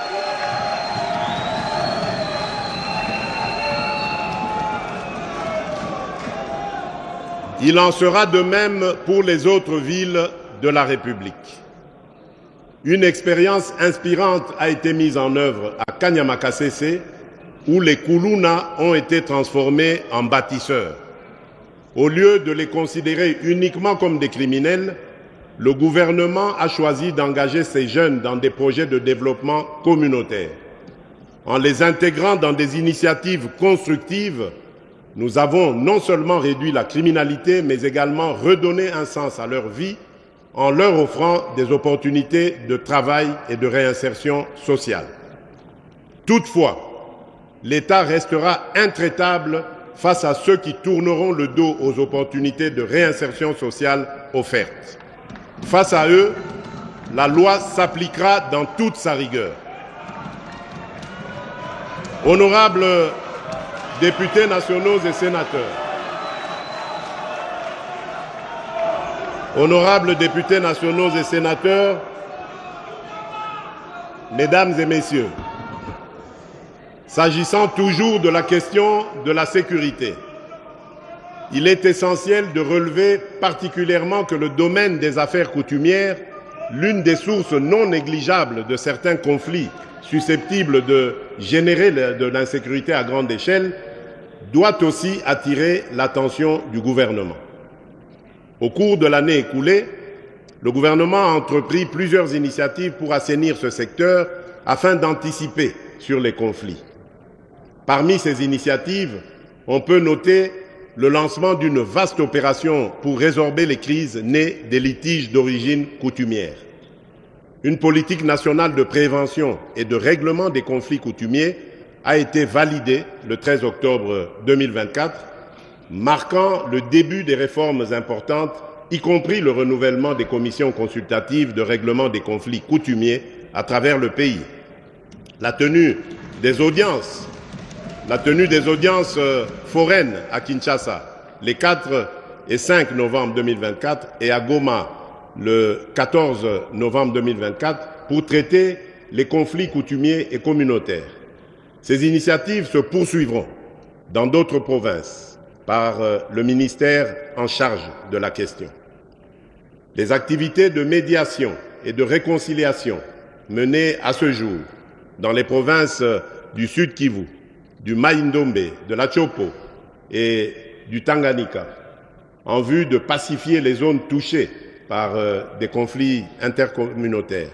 Il en sera de même pour les autres villes de la République. Une expérience inspirante a été mise en œuvre à Kanyamakasese, où les Kuluna ont été transformés en bâtisseurs. Au lieu de les considérer uniquement comme des criminels, le gouvernement a choisi d'engager ces jeunes dans des projets de développement communautaire. En les intégrant dans des initiatives constructives, nous avons non seulement réduit la criminalité, mais également redonné un sens à leur vie en leur offrant des opportunités de travail et de réinsertion sociale. Toutefois, l'État restera intraitable face à ceux qui tourneront le dos aux opportunités de réinsertion sociale offertes. Face à eux, la loi s'appliquera dans toute sa rigueur. Honorables députés nationaux et sénateurs, honorables députés nationaux et sénateurs, mesdames et messieurs, s'agissant toujours de la question de la sécurité, il est essentiel de relever particulièrement que le domaine des affaires coutumières, l'une des sources non négligeables de certains conflits susceptibles de générer de l'insécurité à grande échelle, doit aussi attirer l'attention du gouvernement. Au cours de l'année écoulée, le gouvernement a entrepris plusieurs initiatives pour assainir ce secteur afin d'anticiper sur les conflits. Parmi ces initiatives, on peut noter le lancement d'une vaste opération pour résorber les crises nées des litiges d'origine coutumière. Une politique nationale de prévention et de règlement des conflits coutumiers a été validée le 13 octobre 2024, marquant le début des réformes importantes, y compris le renouvellement des commissions consultatives de règlement des conflits coutumiers à travers le pays. La tenue des audiences foraines à Kinshasa les 4 et 5 novembre 2024 et à Goma le 14 novembre 2024 pour traiter les conflits coutumiers et communautaires. Ces initiatives se poursuivront dans d'autres provinces par le ministère en charge de la question. Les activités de médiation et de réconciliation menées à ce jour dans les provinces du Sud Kivu, du Mai-Ndombe, de la Chopo et du Tanganyika, en vue de pacifier les zones touchées par des conflits intercommunautaires.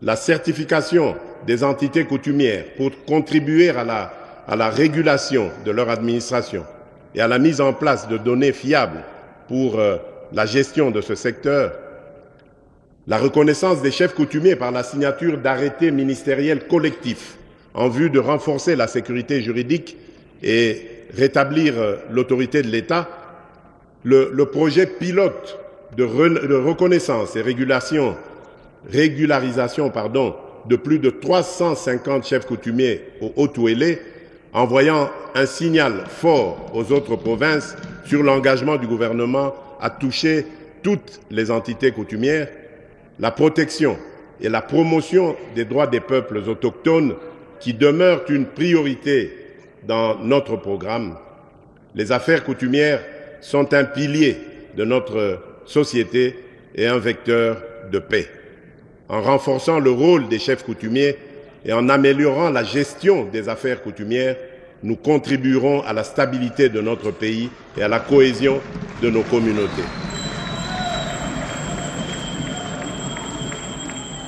La certification des entités coutumières pour contribuer à la régulation de leur administration et à la mise en place de données fiables pour la gestion de ce secteur, la reconnaissance des chefs coutumiers par la signature d'arrêtés ministériels collectifs en vue de renforcer la sécurité juridique et rétablir l'autorité de l'État, le projet pilote de reconnaissance et régularisation de plus de 350 chefs coutumiers au Haut-Ouélé, envoyant un signal fort aux autres provinces sur l'engagement du gouvernement à toucher toutes les entités coutumières, la protection et la promotion des droits des peuples autochtones qui demeurent une priorité dans notre programme. Les affaires coutumières sont un pilier de notre société et un vecteur de paix. En renforçant le rôle des chefs coutumiers et en améliorant la gestion des affaires coutumières, nous contribuerons à la stabilité de notre pays et à la cohésion de de nos communautés.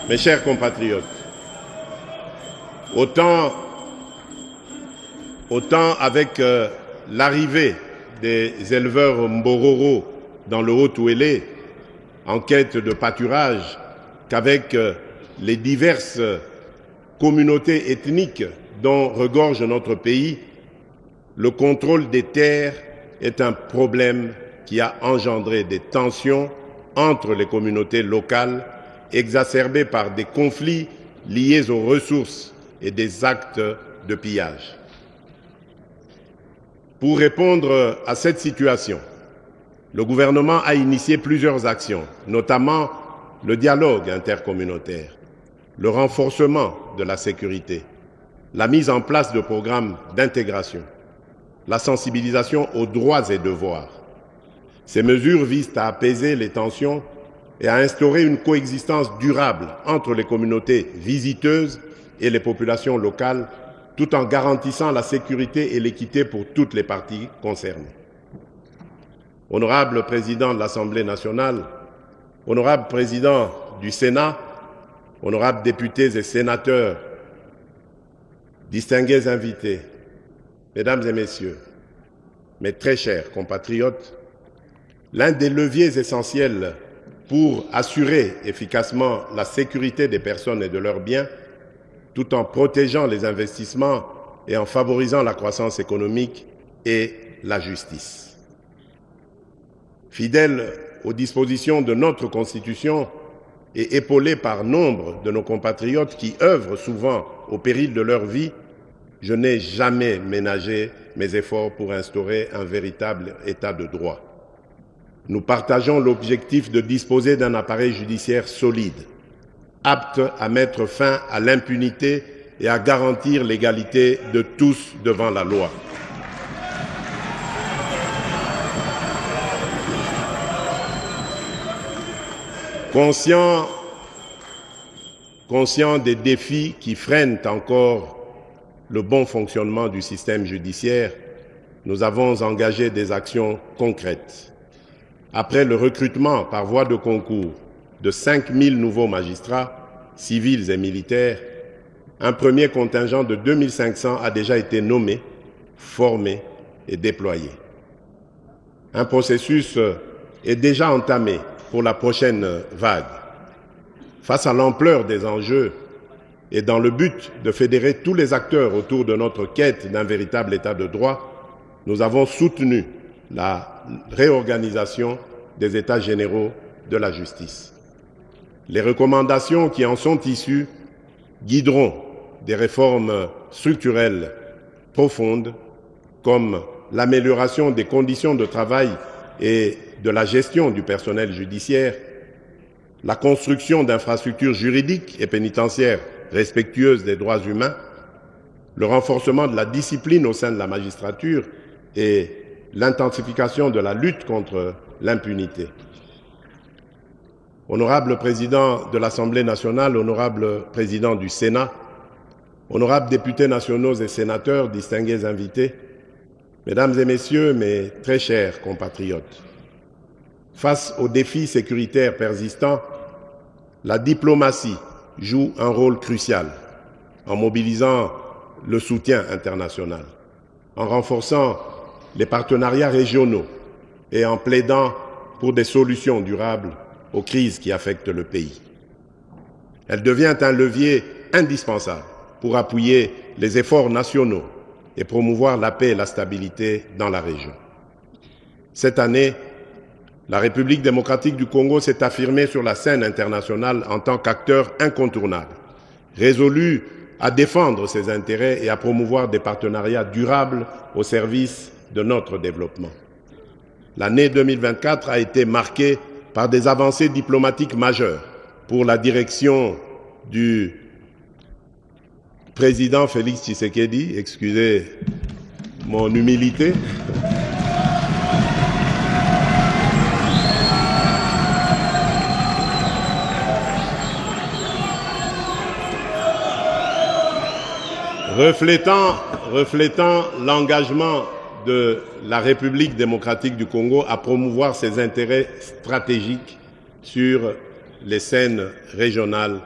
Mes chers compatriotes, autant avec l'arrivée des éleveurs Mbororo dans le Haut-Ouélé en quête de pâturage qu'avec les diverses communautés ethniques dont regorge notre pays, le contrôle des terres est un problème qui a engendré des tensions entre les communautés locales exacerbées par des conflits liés aux ressources et des actes de pillage. Pour répondre à cette situation, le gouvernement a initié plusieurs actions, notamment le dialogue intercommunautaire, le renforcement de la sécurité, la mise en place de programmes d'intégration, la sensibilisation aux droits et devoirs. Ces mesures visent à apaiser les tensions et à instaurer une coexistence durable entre les communautés visiteuses et les populations locales, tout en garantissant la sécurité et l'équité pour toutes les parties concernées. Honorable Président de l'Assemblée nationale, honorable Président du Sénat, honorables députés et sénateurs, distingués invités, Mesdames et Messieurs, mes très chers compatriotes, l'un des leviers essentiels pour assurer efficacement la sécurité des personnes et de leurs biens, tout en protégeant les investissements et en favorisant la croissance économique, est la justice. Fidèle aux dispositions de notre Constitution et épaulé par nombre de nos compatriotes qui œuvrent souvent au péril de leur vie, je n'ai jamais ménagé mes efforts pour instaurer un véritable état de droit. Nous partageons l'objectif de disposer d'un appareil judiciaire solide, apte à mettre fin à l'impunité et à garantir l'égalité de tous devant la loi. Conscient des défis qui freinent encore le bon fonctionnement du système judiciaire, nous avons engagé des actions concrètes. Après le recrutement par voie de concours de 5000 nouveaux magistrats, civils et militaires, un premier contingent de 2500 a déjà été nommé, formé et déployé. Un processus est déjà entamé pour la prochaine vague. Face à l'ampleur des enjeux et dans le but de fédérer tous les acteurs autour de notre quête d'un véritable état de droit, nous avons soutenu la réorganisation des états généraux de la justice. Les recommandations qui en sont issues guideront des réformes structurelles profondes comme l'amélioration des conditions de travail et de la gestion du personnel judiciaire, la construction d'infrastructures juridiques et pénitentiaires respectueuses des droits humains, le renforcement de la discipline au sein de la magistrature et l'intensification de la lutte contre l'impunité. Honorable Président de l'Assemblée nationale, honorable Président du Sénat, honorables députés nationaux et sénateurs, distingués invités, Mesdames et Messieurs, mes très chers compatriotes, face aux défis sécuritaires persistants, la diplomatie joue un rôle crucial en mobilisant le soutien international, en renforçant les partenariats régionaux et en plaidant pour des solutions durables aux crises qui affectent le pays. Elle devient un levier indispensable pour appuyer les efforts nationaux et promouvoir la paix et la stabilité dans la région. Cette année, la République démocratique du Congo s'est affirmée sur la scène internationale en tant qu'acteur incontournable, résolu à défendre ses intérêts et à promouvoir des partenariats durables au service de notre développement. L'année 2024 a été marquée par des avancées diplomatiques majeures pour la direction du président Félix Tshisekedi, excusez mon humilité, reflétant l'engagement de la République démocratique du Congo à promouvoir ses intérêts stratégiques sur les scènes régionales,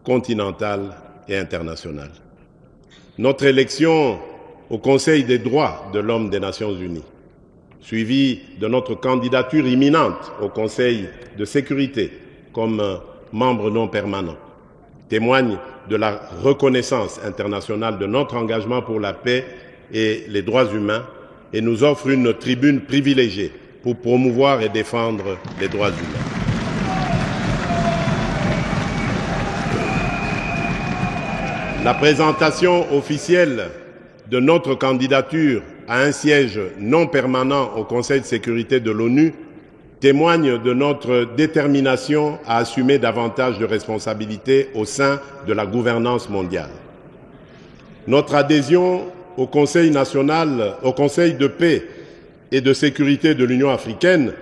continentales et internationales. Notre élection au Conseil des droits de l'homme des Nations Unies, suivie de notre candidature imminente au Conseil de sécurité comme membre non permanent, témoigne de la reconnaissance internationale de notre engagement pour la paix et les droits humains et nous offre une tribune privilégiée pour promouvoir et défendre les droits humains. La présentation officielle de notre candidature à un siège non permanent au Conseil de sécurité de l'ONU témoigne de notre détermination à assumer davantage de responsabilités au sein de la gouvernance mondiale. Notre adhésion au Conseil de paix et de sécurité de l'Union africaine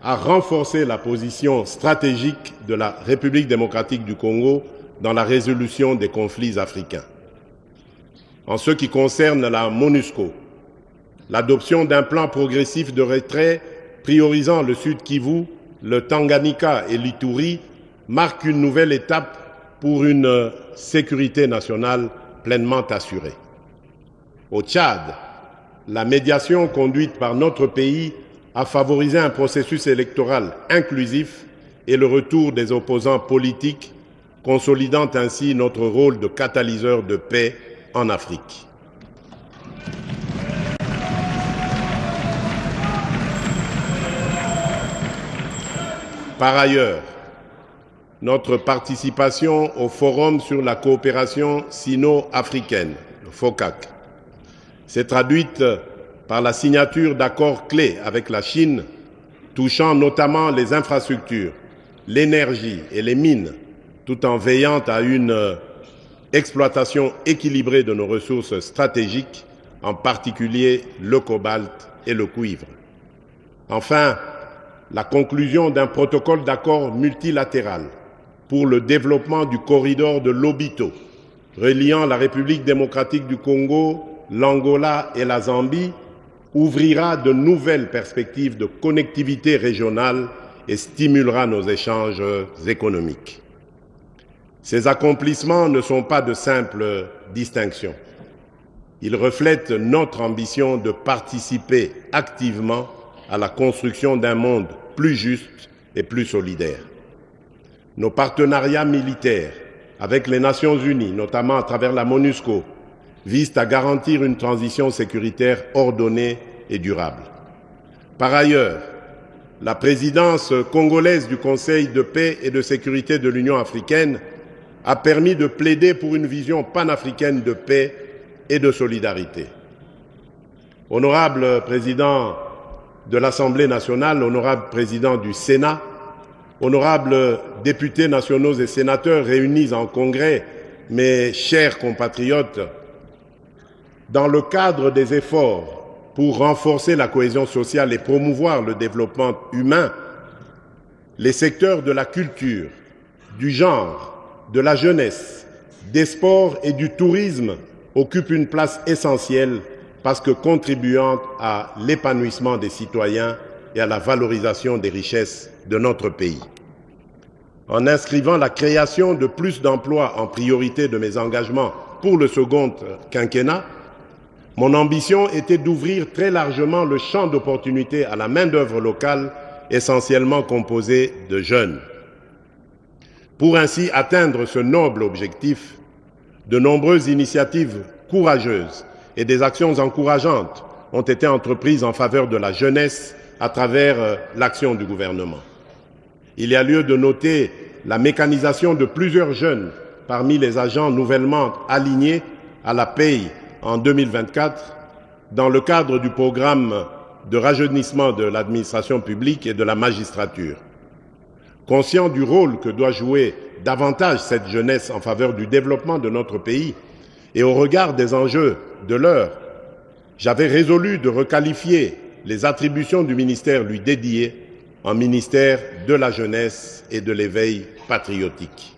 a renforcé la position stratégique de la République démocratique du Congo dans la résolution des conflits africains. En ce qui concerne la MONUSCO, l'adoption d'un plan progressif de retrait priorisant le Sud Kivu, le Tanganyika et l'Ituri marque une nouvelle étape pour une sécurité nationale pleinement assurée. Au Tchad, la médiation conduite par notre pays a favorisé un processus électoral inclusif et le retour des opposants politiques, consolidant ainsi notre rôle de catalyseur de paix en Afrique. Par ailleurs, notre participation au Forum sur la coopération sino-africaine, le FOCAC, s'est traduite par la signature d'accords clés avec la Chine, touchant notamment les infrastructures, l'énergie et les mines, tout en veillant à une exploitation équilibrée de nos ressources stratégiques, en particulier le cobalt et le cuivre. Enfin, la conclusion d'un protocole d'accord multilatéral pour le développement du corridor de Lobito, reliant la République démocratique du Congo, l'Angola et la Zambie, ouvrira de nouvelles perspectives de connectivité régionale et stimulera nos échanges économiques. Ces accomplissements ne sont pas de simples distinctions. Ils reflètent notre ambition de participer activement à la construction d'un monde plus juste et plus solidaire. Nos partenariats militaires avec les Nations Unies, notamment à travers la MONUSCO, visent à garantir une transition sécuritaire ordonnée et durable. Par ailleurs, la présidence congolaise du Conseil de paix et de sécurité de l'Union africaine a permis de plaider pour une vision panafricaine de paix et de solidarité. Honorable président de l'Assemblée nationale, honorable président du Sénat, honorables députés nationaux et sénateurs réunis en congrès, mes chers compatriotes, dans le cadre des efforts pour renforcer la cohésion sociale et promouvoir le développement humain, les secteurs de la culture, du genre, de la jeunesse, des sports et du tourisme occupent une place essentielle parce que contribuant à l'épanouissement des citoyens et à la valorisation des richesses de notre pays. En inscrivant la création de plus d'emplois en priorité de mes engagements pour le second quinquennat, mon ambition était d'ouvrir très largement le champ d'opportunités à la main-d'œuvre locale, essentiellement composée de jeunes. Pour ainsi atteindre ce noble objectif, de nombreuses initiatives courageuses et des actions encourageantes ont été entreprises en faveur de la jeunesse à travers l'action du gouvernement. Il y a lieu de noter la mécanisation de plusieurs jeunes parmi les agents nouvellement alignés à la paye en 2024 dans le cadre du programme de rajeunissement de l'administration publique et de la magistrature. Conscient du rôle que doit jouer davantage cette jeunesse en faveur du développement de notre pays et au regard des enjeux de l'heure, j'avais résolu de requalifier les attributions du ministère lui dédié en ministère de la jeunesse et de l'éveil patriotique.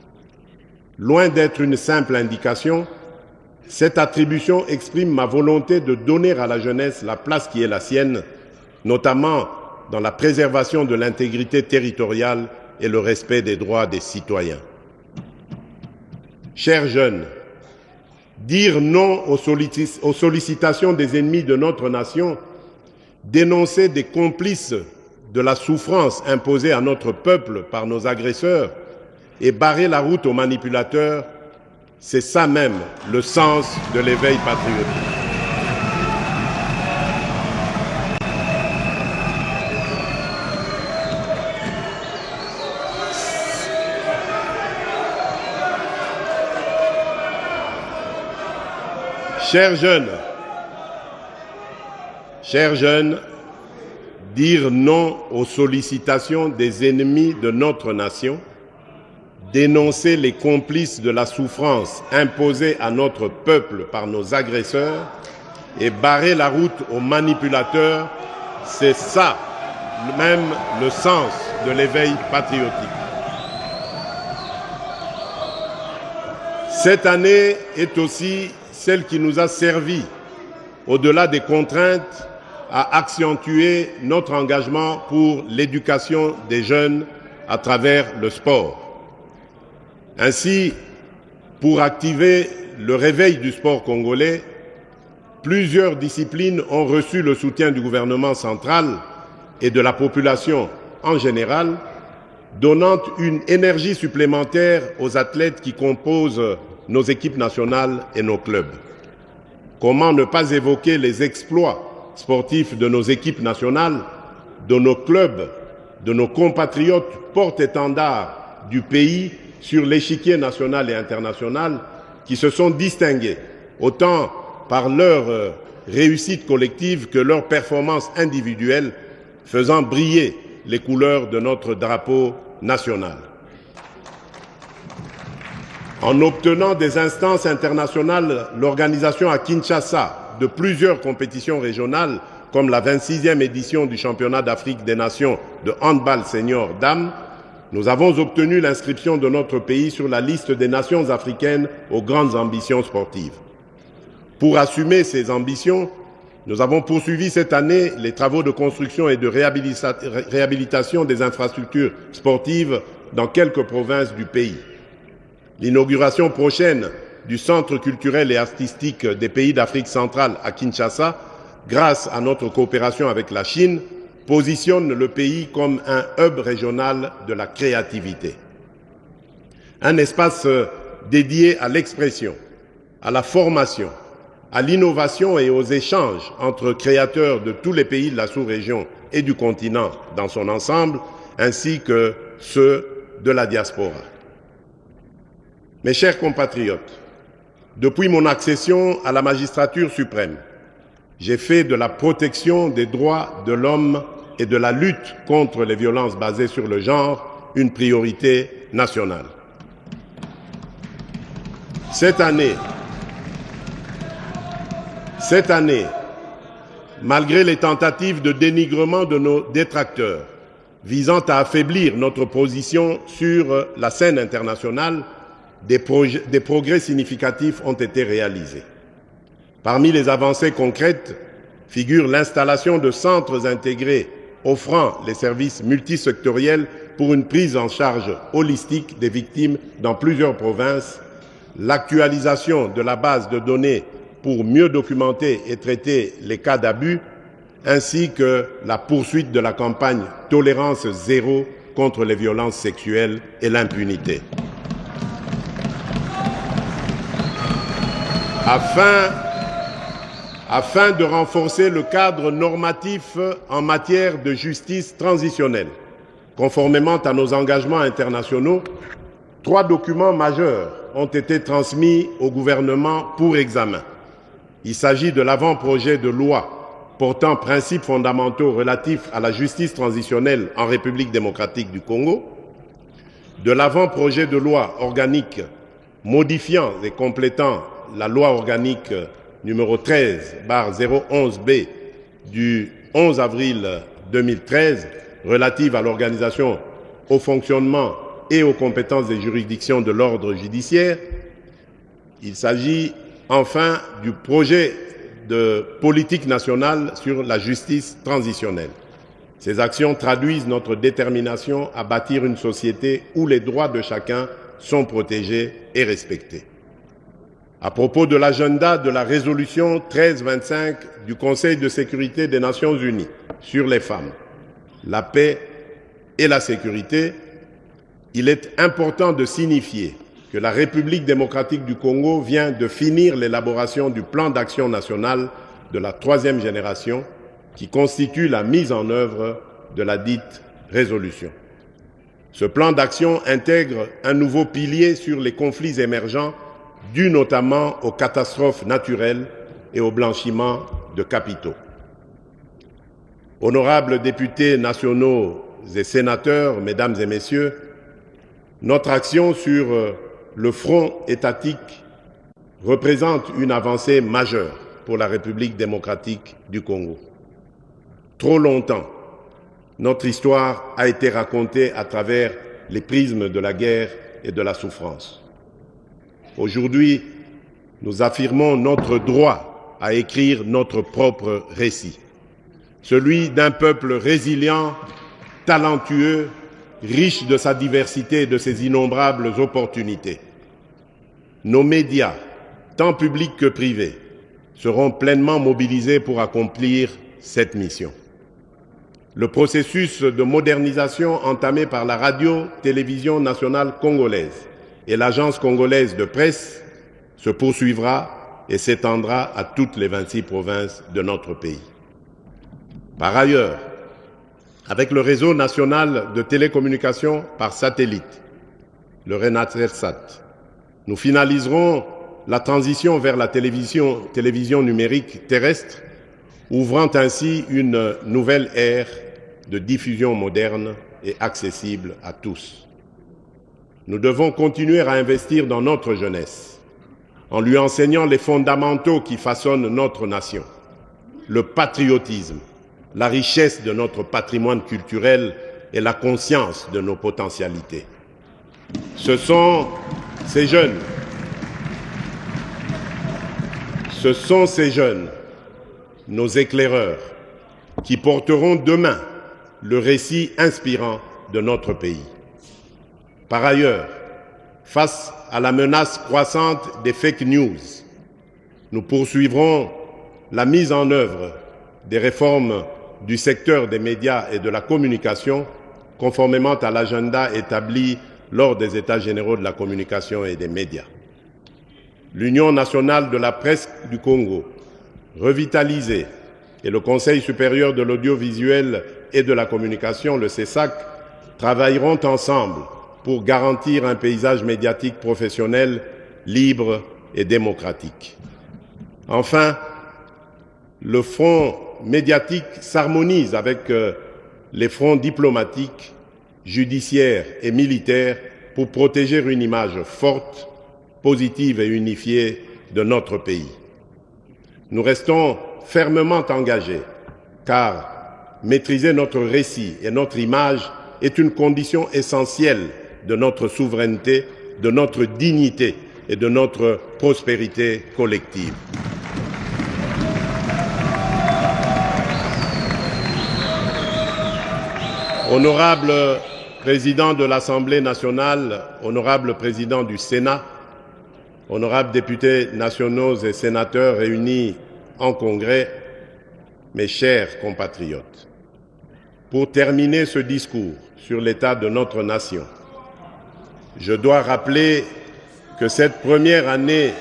Loin d'être une simple indication, Cette attribution exprime ma volonté de donner à la jeunesse la place qui est la sienne, notamment dans la préservation de l'intégrité territoriale et le respect des droits des citoyens. Chers jeunes, dire non aux sollicitations des ennemis de notre nation, dénoncer des complices de la souffrance imposée à notre peuple par nos agresseurs et barrer la route aux manipulateurs, c'est ça même le sens de l'éveil patriotique. Chers jeunes, dire non aux sollicitations des ennemis de notre nation, dénoncer les complices de la souffrance imposée à notre peuple par nos agresseurs et barrer la route aux manipulateurs, c'est ça même le sens de l'éveil patriotique. Cette année est aussi celle qui nous a servi, au-delà des contraintes, à accentuer notre engagement pour l'éducation des jeunes à travers le sport. Ainsi, pour activer le réveil du sport congolais, plusieurs disciplines ont reçu le soutien du gouvernement central et de la population en général, donnant une énergie supplémentaire aux athlètes qui composent nos équipes nationales et nos clubs. Comment ne pas évoquer les exploits sportifs de nos équipes nationales, de nos clubs, de nos compatriotes porte-étendards du pays sur l'échiquier national et international qui se sont distingués, autant par leur réussite collective que leur performance individuelle, faisant briller les couleurs de notre drapeau national. En obtenant des instances internationales, l'organisation à Kinshasa de plusieurs compétitions régionales, comme la 26e édition du championnat d'Afrique des Nations de handball senior dames, nous avons obtenu l'inscription de notre pays sur la liste des nations africaines aux grandes ambitions sportives. Pour assumer ces ambitions, nous avons poursuivi cette année les travaux de construction et de réhabilitation des infrastructures sportives dans quelques provinces du pays. L'inauguration prochaine du Centre culturel et artistique des pays d'Afrique centrale à Kinshasa, grâce à notre coopération avec la Chine, positionne le pays comme un hub régional de la créativité. Un espace dédié à l'expression, à la formation, à l'innovation et aux échanges entre créateurs de tous les pays de la sous-région et du continent dans son ensemble, ainsi que ceux de la diaspora. Mes chers compatriotes, depuis mon accession à la magistrature suprême, j'ai fait de la protection des droits de l'homme et de la lutte contre les violences basées sur le genre une priorité nationale. Cette année, malgré les tentatives de dénigrement de nos détracteurs visant à affaiblir notre position sur la scène internationale, des progrès significatifs ont été réalisés. Parmi les avancées concrètes figure l'installation de centres intégrés offrant les services multisectoriels pour une prise en charge holistique des victimes dans plusieurs provinces, l'actualisation de la base de données pour mieux documenter et traiter les cas d'abus, ainsi que la poursuite de la campagne Tolérance zéro contre les violences sexuelles et l'impunité. Afin de renforcer le cadre normatif en matière de justice transitionnelle, conformément à nos engagements internationaux, 3 documents majeurs ont été transmis au gouvernement pour examen. Il s'agit de l'avant-projet de loi portant principes fondamentaux relatifs à la justice transitionnelle en République démocratique du Congo, de l'avant-projet de loi organique modifiant et complétant la loi organique numéro 13/011B du 11 avril 2013 relative à l'organisation, au fonctionnement et aux compétences des juridictions de l'ordre judiciaire. Il s'agit enfin du projet de politique nationale sur la justice transitionnelle. Ces actions traduisent notre détermination à bâtir une société où les droits de chacun sont protégés et respectés. À propos de l'agenda de la résolution 1325 du Conseil de sécurité des Nations Unies sur les femmes, la paix et la sécurité, il est important de signifier que la République démocratique du Congo vient de finir l'élaboration du plan d'action national de la 3e génération qui constitue la mise en œuvre de la dite résolution. Ce plan d'action intègre un nouveau pilier sur les conflits émergents dus notamment aux catastrophes naturelles et au blanchiment de capitaux. Honorables députés nationaux et sénateurs, mesdames et messieurs, notre action sur le front étatique représente une avancée majeure pour la République démocratique du Congo. Trop longtemps, notre histoire a été racontée à travers les prismes de la guerre et de la souffrance. Aujourd'hui, nous affirmons notre droit à écrire notre propre récit, celui d'un peuple résilient, talentueux, riche de sa diversité et de ses innombrables opportunités. Nos médias, tant publics que privés, seront pleinement mobilisés pour accomplir cette mission. Le processus de modernisation entamé par la radio-télévision nationale congolaise et l'Agence congolaise de presse se poursuivra et s'étendra à toutes les 26 provinces de notre pays. Par ailleurs, avec le réseau national de télécommunications par satellite, le RENATELSAT, nous finaliserons la transition vers la télévision numérique terrestre, ouvrant ainsi une nouvelle ère de diffusion moderne et accessible à tous. Nous devons continuer à investir dans notre jeunesse, en lui enseignant les fondamentaux qui façonnent notre nation, le patriotisme, la richesse de notre patrimoine culturel et la conscience de nos potentialités. Ce sont ces jeunes, nos éclaireurs, qui porteront demain le récit inspirant de notre pays. Par ailleurs, face à la menace croissante des fake news, nous poursuivrons la mise en œuvre des réformes du secteur des médias et de la communication, conformément à l'agenda établi lors des États généraux de la communication et des médias. L'Union nationale de la presse du Congo, revitalisée, et le Conseil supérieur de l'audiovisuel et de la communication, le CESAC, travailleront ensemble pour garantir un paysage médiatique professionnel, libre et démocratique. Enfin, le front médiatique s'harmonise avec les fronts diplomatiques, judiciaires et militaires pour protéger une image forte, positive et unifiée de notre pays. Nous restons fermement engagés, car maîtriser notre récit et notre image est une condition essentielle de notre souveraineté, de notre dignité et de notre prospérité collective. Honorable Président de l'Assemblée nationale, honorable Président du Sénat, honorables députés nationaux et sénateurs réunis en Congrès, mes chers compatriotes, pour terminer ce discours sur l'état de notre nation, je dois rappeler que cette première année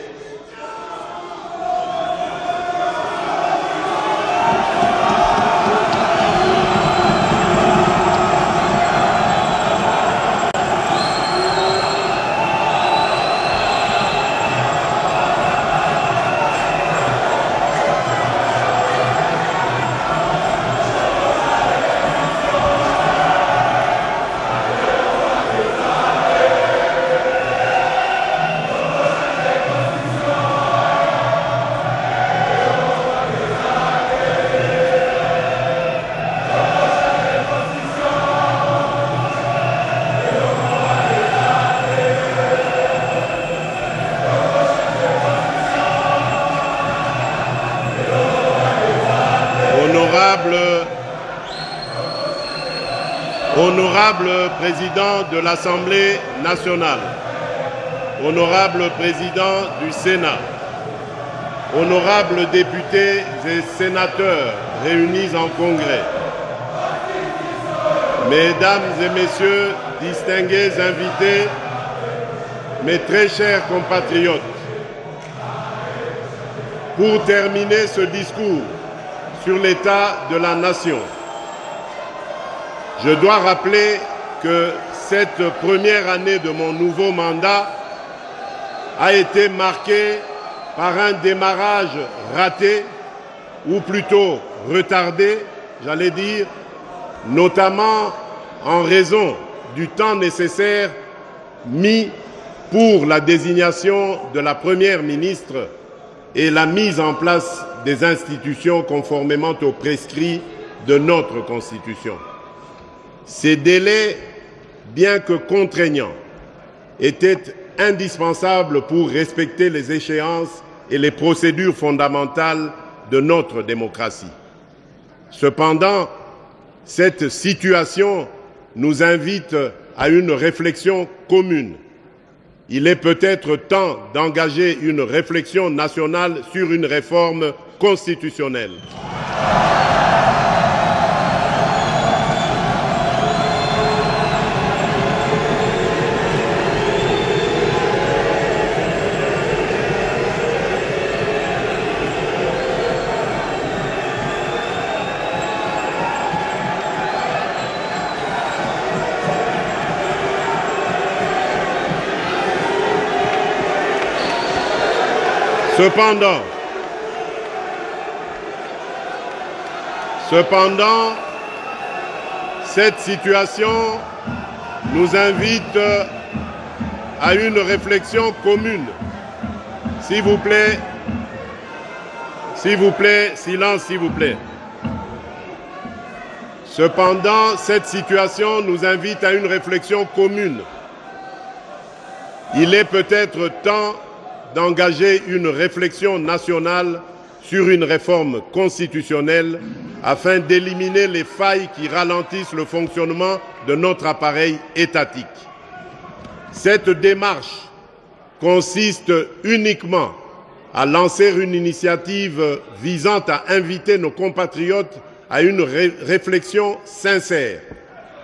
Honorable Président de l'Assemblée nationale, Honorable Président du Sénat, Honorables députés et sénateurs réunis en congrès, Mesdames et Messieurs, distingués invités, mes très chers compatriotes, pour terminer ce discours sur l'état de la nation, je dois rappeler que cette première année de mon nouveau mandat a été marquée par un démarrage raté, ou plutôt retardé, j'allais dire, notamment en raison du temps nécessaire mis pour la désignation de la Première ministre et la mise en place des institutions conformément aux prescrits de notre Constitution. Ces délais, bien que contraignants, étaient indispensables pour respecter les échéances et les procédures fondamentales de notre démocratie. Cependant, cette situation nous invite à une réflexion commune. Il est peut-être temps d'engager une réflexion nationale sur une réforme constitutionnelle. Cependant, cette situation nous invite à une réflexion commune. S'il vous plaît, silence s'il vous plaît. Cependant, cette situation nous invite à une réflexion commune. Il est peut-être temps d'engager une réflexion nationale sur une réforme constitutionnelle afin d'éliminer les failles qui ralentissent le fonctionnement de notre appareil étatique. Cette démarche consiste uniquement à lancer une initiative visant à inviter nos compatriotes à une réflexion sincère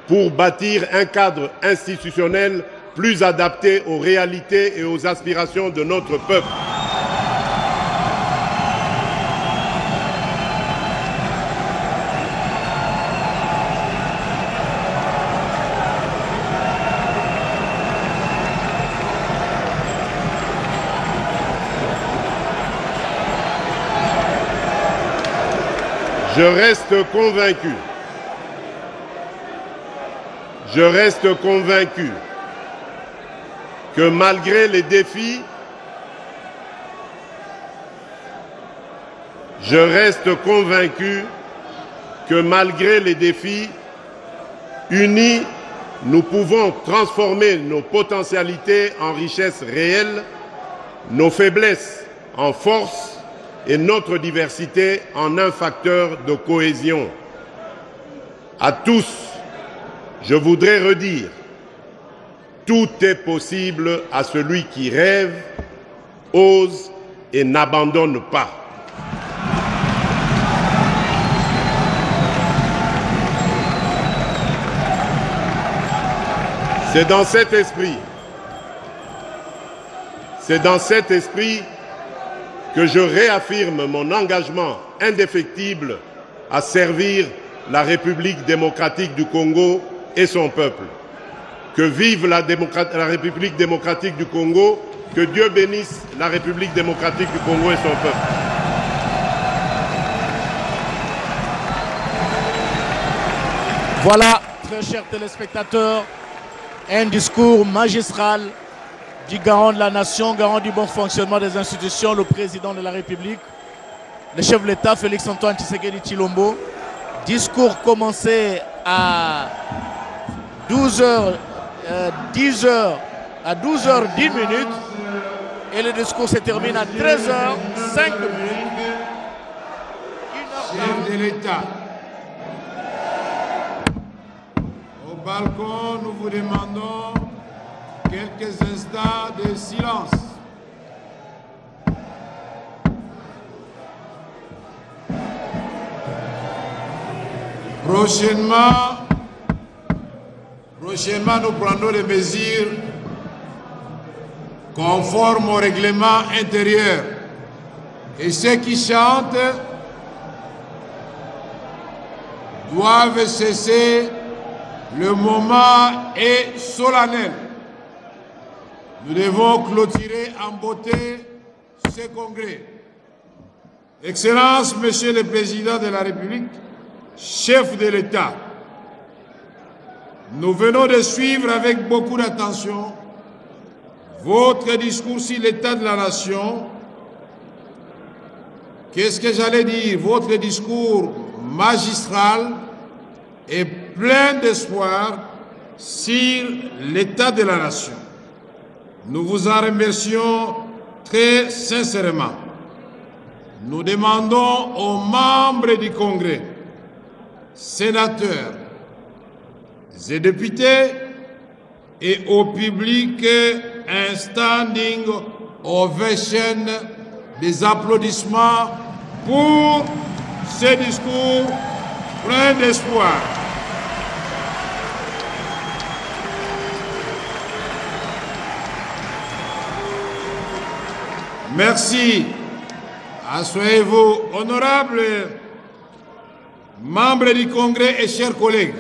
pour bâtir un cadre institutionnel plus adapté aux réalités et aux aspirations de notre peuple. Je reste convaincu que malgré les défis, unis, nous pouvons transformer nos potentialités en richesses réelles, nos faiblesses en force et notre diversité en un facteur de cohésion. À tous, je voudrais redire, tout est possible à celui qui rêve, ose et n'abandonne pas. C'est dans cet esprit que je réaffirme mon engagement indéfectible à servir la République démocratique du Congo et son peuple. Que vive la République démocratique du Congo, que Dieu bénisse la République démocratique du Congo et son peuple. Voilà, très chers téléspectateurs, un discours magistral du garant de la nation, garant du bon fonctionnement des institutions, le président de la République, le chef de l'État Félix Antoine Tshisekedi Tshilombo. Discours commencé à 12h10 et le discours se termine à 13h05. Chef de l'État, au balcon, nous vous demandons quelques instants de silence. Prochainement, nous prendrons des mesures conformes au règlement intérieur. Et ceux qui chantent doivent cesser. Le moment est solennel. Nous devons clôturer en beauté ce congrès. Excellence, Monsieur le Président de la République, chef de l'État, nous venons de suivre avec beaucoup d'attention votre discours sur l'état de la nation. Qu'est-ce que j'allais dire? Votre discours magistral et plein d'espoir sur l'état de la nation. Nous vous en remercions très sincèrement. Nous demandons aux membres du Congrès, sénateurs et députés et au public un standing ovation, des applaudissements pour ce discours plein d'espoir. Merci. Asseyez-vous, honorables membres du Congrès et chers collègues.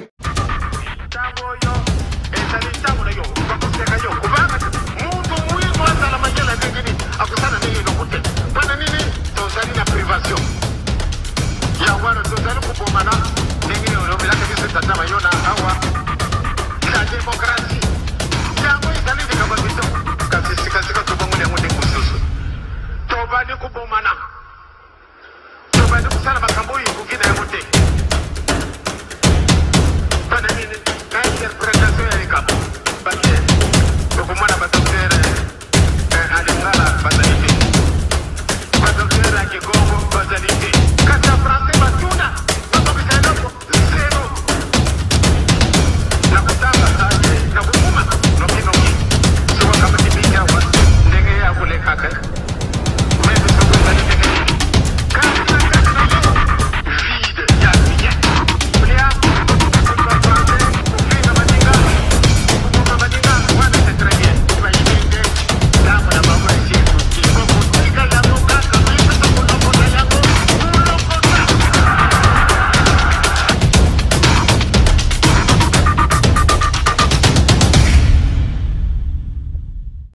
Kubomana